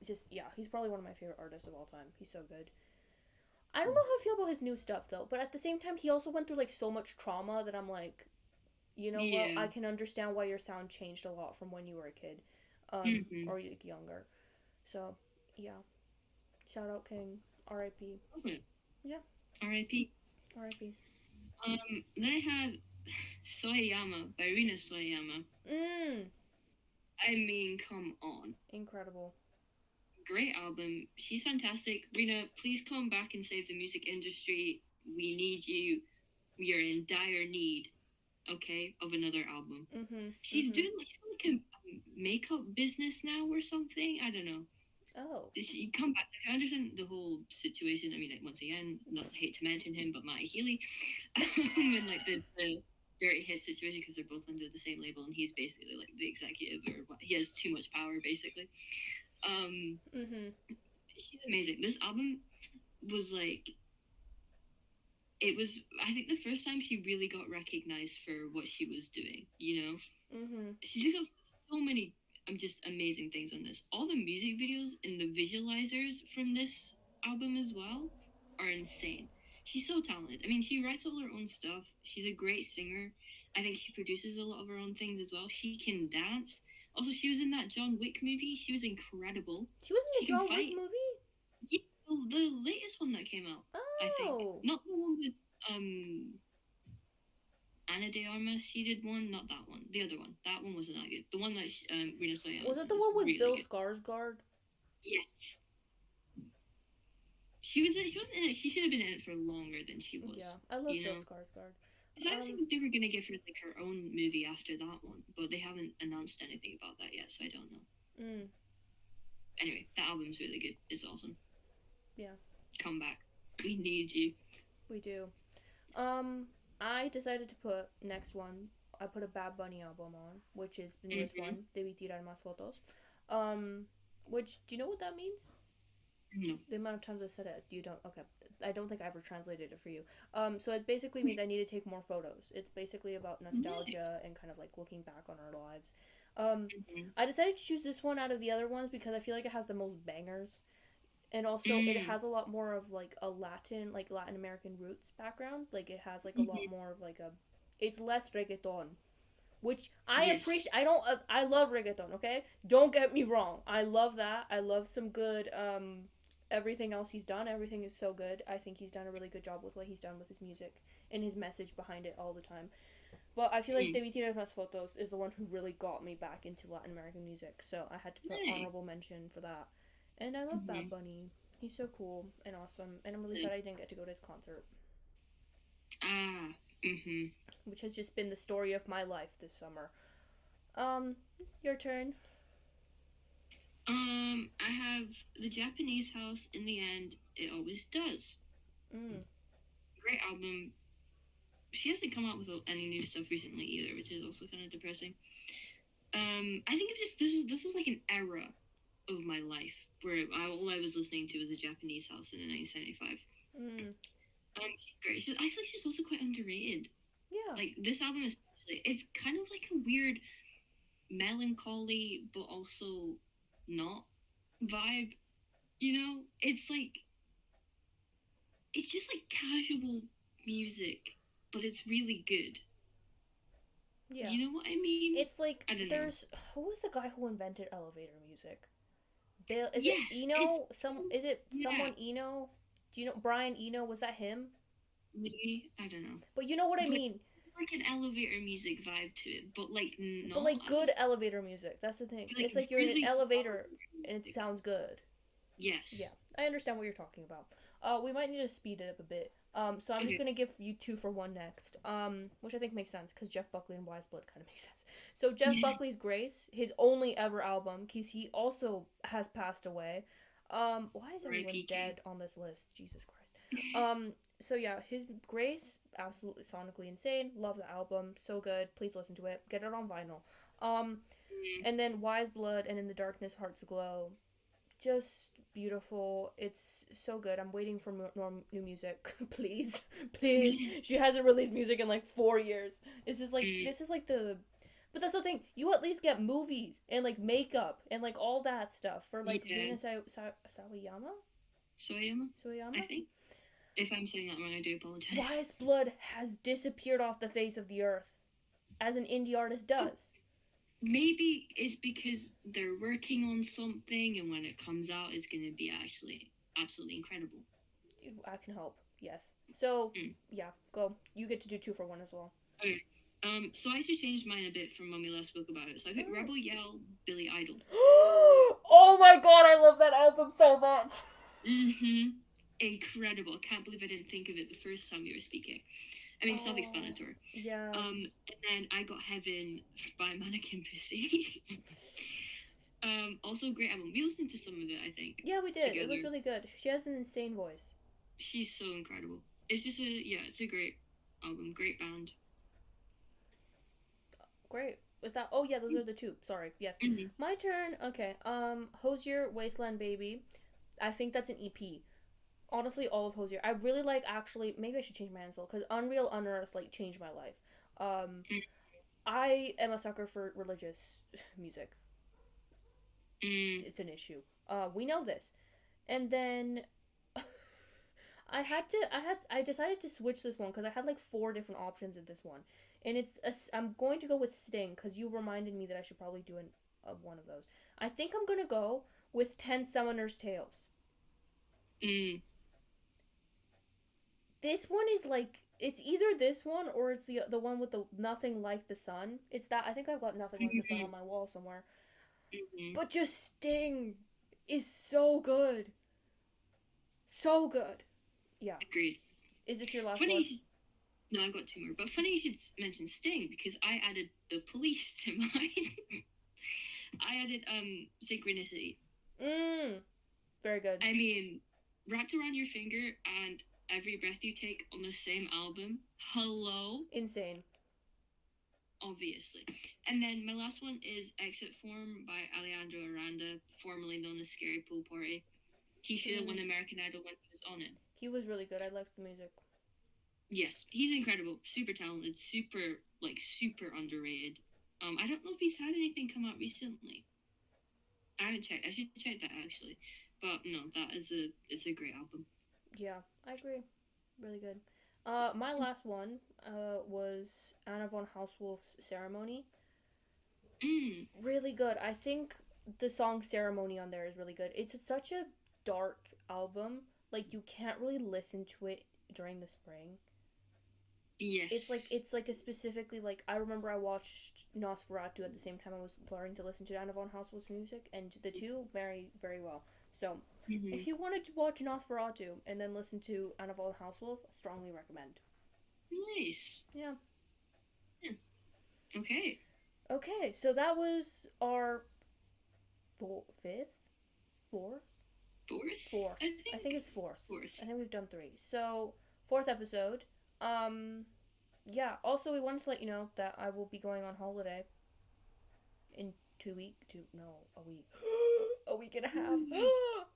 he's probably one of my favorite artists of all time. He's so good. I don't know how I feel about his new stuff though, but at the same time he also went through like so much trauma that I'm like, you know what, I can understand why your sound changed a lot from when you were a kid. Or like younger. So, yeah. Shout out King. R.I.P. Okay. Yeah. R.I.P. R.I.P. Then I have Soyama by Rina Soyama. I mean, come on. Incredible. Great album. She's fantastic. Rina, please come back and save the music industry. We need you. We are in dire need, okay, of another album. She's doing like a makeup business now or something. I don't know. Oh. She come back. I understand the whole situation. I mean, like, once again, not hate to mention him, but Matty Healy, and like the Dirty Hit situation because they're both under the same label, and he's basically like the executive, or what, he has too much power, basically. She's amazing. This album was like, it was, I think, the first time she really got recognized for what she was doing. You know, she just got so many just amazing things on this. All the music videos and the visualizers from this album as well are insane. She's so talented. I mean, she writes all her own stuff. She's a great singer. I think she produces a lot of her own things as well. She can dance. Also, she was in that John Wick movie. She was incredible. She was in the John Wick movie? Yeah, the latest one that came out. I think. Not the one with Anna de Armas. She did one, not that one. The other one. That one wasn't that good. The one that Rina Soyama was it the one with really Bill Skarsgård? Yes. She wasn't in it. She should have been in it for longer than she was. Yeah, I love Bill Skarsgård. I think they were gonna give her like her own movie after that one, but they haven't announced anything about that yet, so I don't know. Anyway, that album's really good. It's awesome. Yeah. Come back. We need you. We do. I decided to put next one. I put a Bad Bunny album on, which is the newest one. Debí tirar más fotos. Which, do you know what that means? No. The amount of times I said it, you don't. Okay, I don't think I ever translated it for you. So it basically means I need to take more photos. It's basically about nostalgia and kind of like looking back on our lives. I decided to choose this one out of the other ones because I feel like it has the most bangers. And also, it has a lot more of, like, a Latin American roots background. Like, it has, like, a lot more of, like, it's less reggaeton. which I Yes. appreciate. I love reggaeton. Okay, don't get me wrong. I love that. I love some good everything else he's done. Everything is so good. I think he's done a really good job with what he's done with his music and his message behind it all the time. But I feel like Mm. Te Vi Tiras Más Fotos is the one who really got me back into Latin American music. So I had to put Nice. honorable mention for that. And I love Bad Mhm. Bunny. He's so cool and awesome. And I'm really sad I didn't get to go to his concert, Ah. Mhm. which has just been the story of my life this summer. Um, your turn. I have the Japanese House. In the end, it always does. Mm. Great album. She hasn't come out with any new stuff recently either, which is also kind of depressing. I think it just this was like an era of my life where all I was listening to was the Japanese House in 1975. Mm. She's great. I feel like she's also quite underrated. Yeah. Like this album is it's kind of like a weird melancholy but also not vibe. You know, it's just like casual music, but it's really good. Yeah. You know what I mean? It's like I don't know. there's who was the guy who invented elevator music? Bill, is Yes, it Eno? Is it yeah, someone Eno? Do you know Brian Eno? Was that him? maybe I don't know. But you know what I But mean. like an elevator music vibe to it, but like But not like good as elevator music. That's the thing. like It's like you're in an really elevator and it music. sounds good. Yes. Yeah, I understand what you're talking about. We might need to speed it up a bit. So I'm just Okay. gonna give you 2 for 1 next. Which I think makes sense because Jeff Buckley and Wise Blood kind of makes sense. So Jeff Buckley's Grace, his only ever album, because he also has passed away. Why is everyone R.I.P. dead on this list? Jesus Christ. So yeah, his Grace, absolutely sonically insane. Love the album, so good. Please listen to it. Get it on vinyl. Um, and then Wise Blood and In the Darkness, Hearts Aglow, just beautiful. It's so good. I'm waiting for new music. Please, please. She hasn't released music in like 4 years. It's just like this is like the. But that's the thing. You at least get movies and like makeup and like all that stuff for like Yeah. Rina Sawayama. Soyama, I Sawayama. think. If I'm saying that wrong, I do apologize. Wise Blood has disappeared off the face of the earth, as an indie artist does. Maybe it's because they're working on something, and when it comes out, it's gonna be actually absolutely incredible. I can help. Yes. So Mm. yeah, go. You get to do 2 for 1 as well. Okay. So I actually changed mine a bit from when we last spoke about it. So I put Rebel Yell, Billy Idol. Oh my god, I love that album so much. Incredible. I can't believe I didn't think of it the first time we were speaking. I mean, self-explanatory. Yeah. And then I Got Heaven by Mannequin Pussy. Also a great album. We listened to some of it, I think. Yeah, we did. Together. It was really good. She has an insane voice. She's so incredible. It's just it's a great album, great band. Great. Was that? Oh yeah, those are the 2. Sorry. Yes. Mm-hmm. My turn. Okay. Hosier, Wasteland Baby. I think that's an EP. Honestly, all of Hosier. I really like. Actually, maybe I should change my answer because Unreal Unearthed like changed my life. I am a sucker for religious music. It's an issue. We know this. And then I decided to switch this one because I had like 4 different options in this one, and I'm going to go with Sting because you reminded me that I should probably do one of those. I think I'm gonna go with 10 Summoner's Tales. This one is like it's either this one or it's the one with the Nothing Like the Sun. It's that I think I've got Nothing Like the Sun on my wall somewhere. But just Sting is so good. So good. Yeah. Agreed. Is this your last Funny one? No, I've got 2 more. But funny you should mention Sting because I added The Police to mine. I added Synchronicity. Very good. I mean, Wrapped Around Your Finger and Every Breath You Take on the same album. Hello? Insane. Obviously. And then my last one is Exit Form by Alejandro Aranda, formerly known as Scary Pool Party. He should have won American Idol when he was on it. He was really good. I liked the music. Yes, he's incredible. Super talented. Super underrated. I don't know if he's had anything come out recently. I haven't checked. I should check that actually. But no, it's a great album. Yeah, I agree. Really good. My last one was Anna von Hauswolf's Ceremony. Mm. Really good. I think the song Ceremony on there is really good. It's such a dark album. Like you can't really listen to it during the spring. Yes. It's like a specifically like I remember I watched Nosferatu at the same time I was learning to listen to Anna von Hauswolf's music, and the two marry very well. So Mm-hmm. if you wanted to watch Nosferatu and then listen to Anna von Hauswolf, strongly recommend. Nice. Yeah. Yeah. Okay. Okay, so that was our fifth, fourth, Fourth? fourth. I I think think it's fourth. fourth. I think we've done three. So fourth episode. Yeah. Also, we wanted to let you know that I will be going on holiday in 2 week. A week. A week and a half.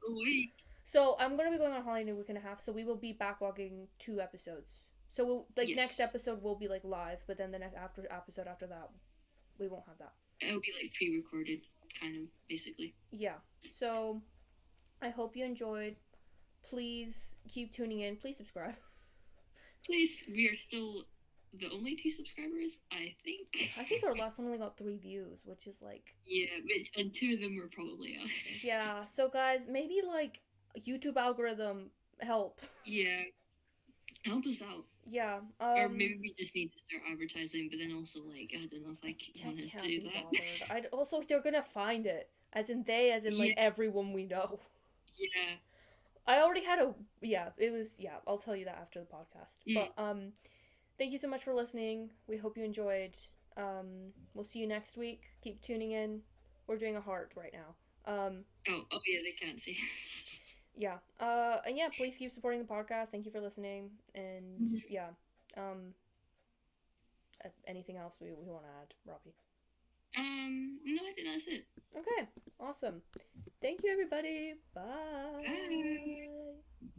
A week. So I'm gonna be going on holiday in a week and a half. So we will be backlogging 2 episodes. So we'll Yes. next episode will be like live, but then the next episode after that, we won't have that. It'll be like pre-recorded, kind of, basically. Yeah. So I hope you enjoyed. Please keep tuning in. Please subscribe. Please, we are still the only 2 subscribers, I think. I think our last one only got 3 views, which is like... Yeah, and 2 of them were probably us. Yeah, so guys, maybe like YouTube algorithm help. Yeah. Help us out. Yeah. Or maybe we just need to start advertising, but then also, like, I don't know if I want to can't do be that. bothered. Also, they're gonna find it. As in they, as in like everyone we know. Yeah. I already had a... Yeah, it was... Yeah, I'll tell you that after the podcast. But, thank you so much for listening. We hope you enjoyed. We'll see you next week. Keep tuning in. We're doing a heart right now. Oh yeah, they can't see. Yeah. And yeah, please keep supporting the podcast. Thank you for listening. And yeah. Anything else we want to add, Robbie? No, I think that's it. Okay. Awesome. Thank you, everybody. Bye. Bye.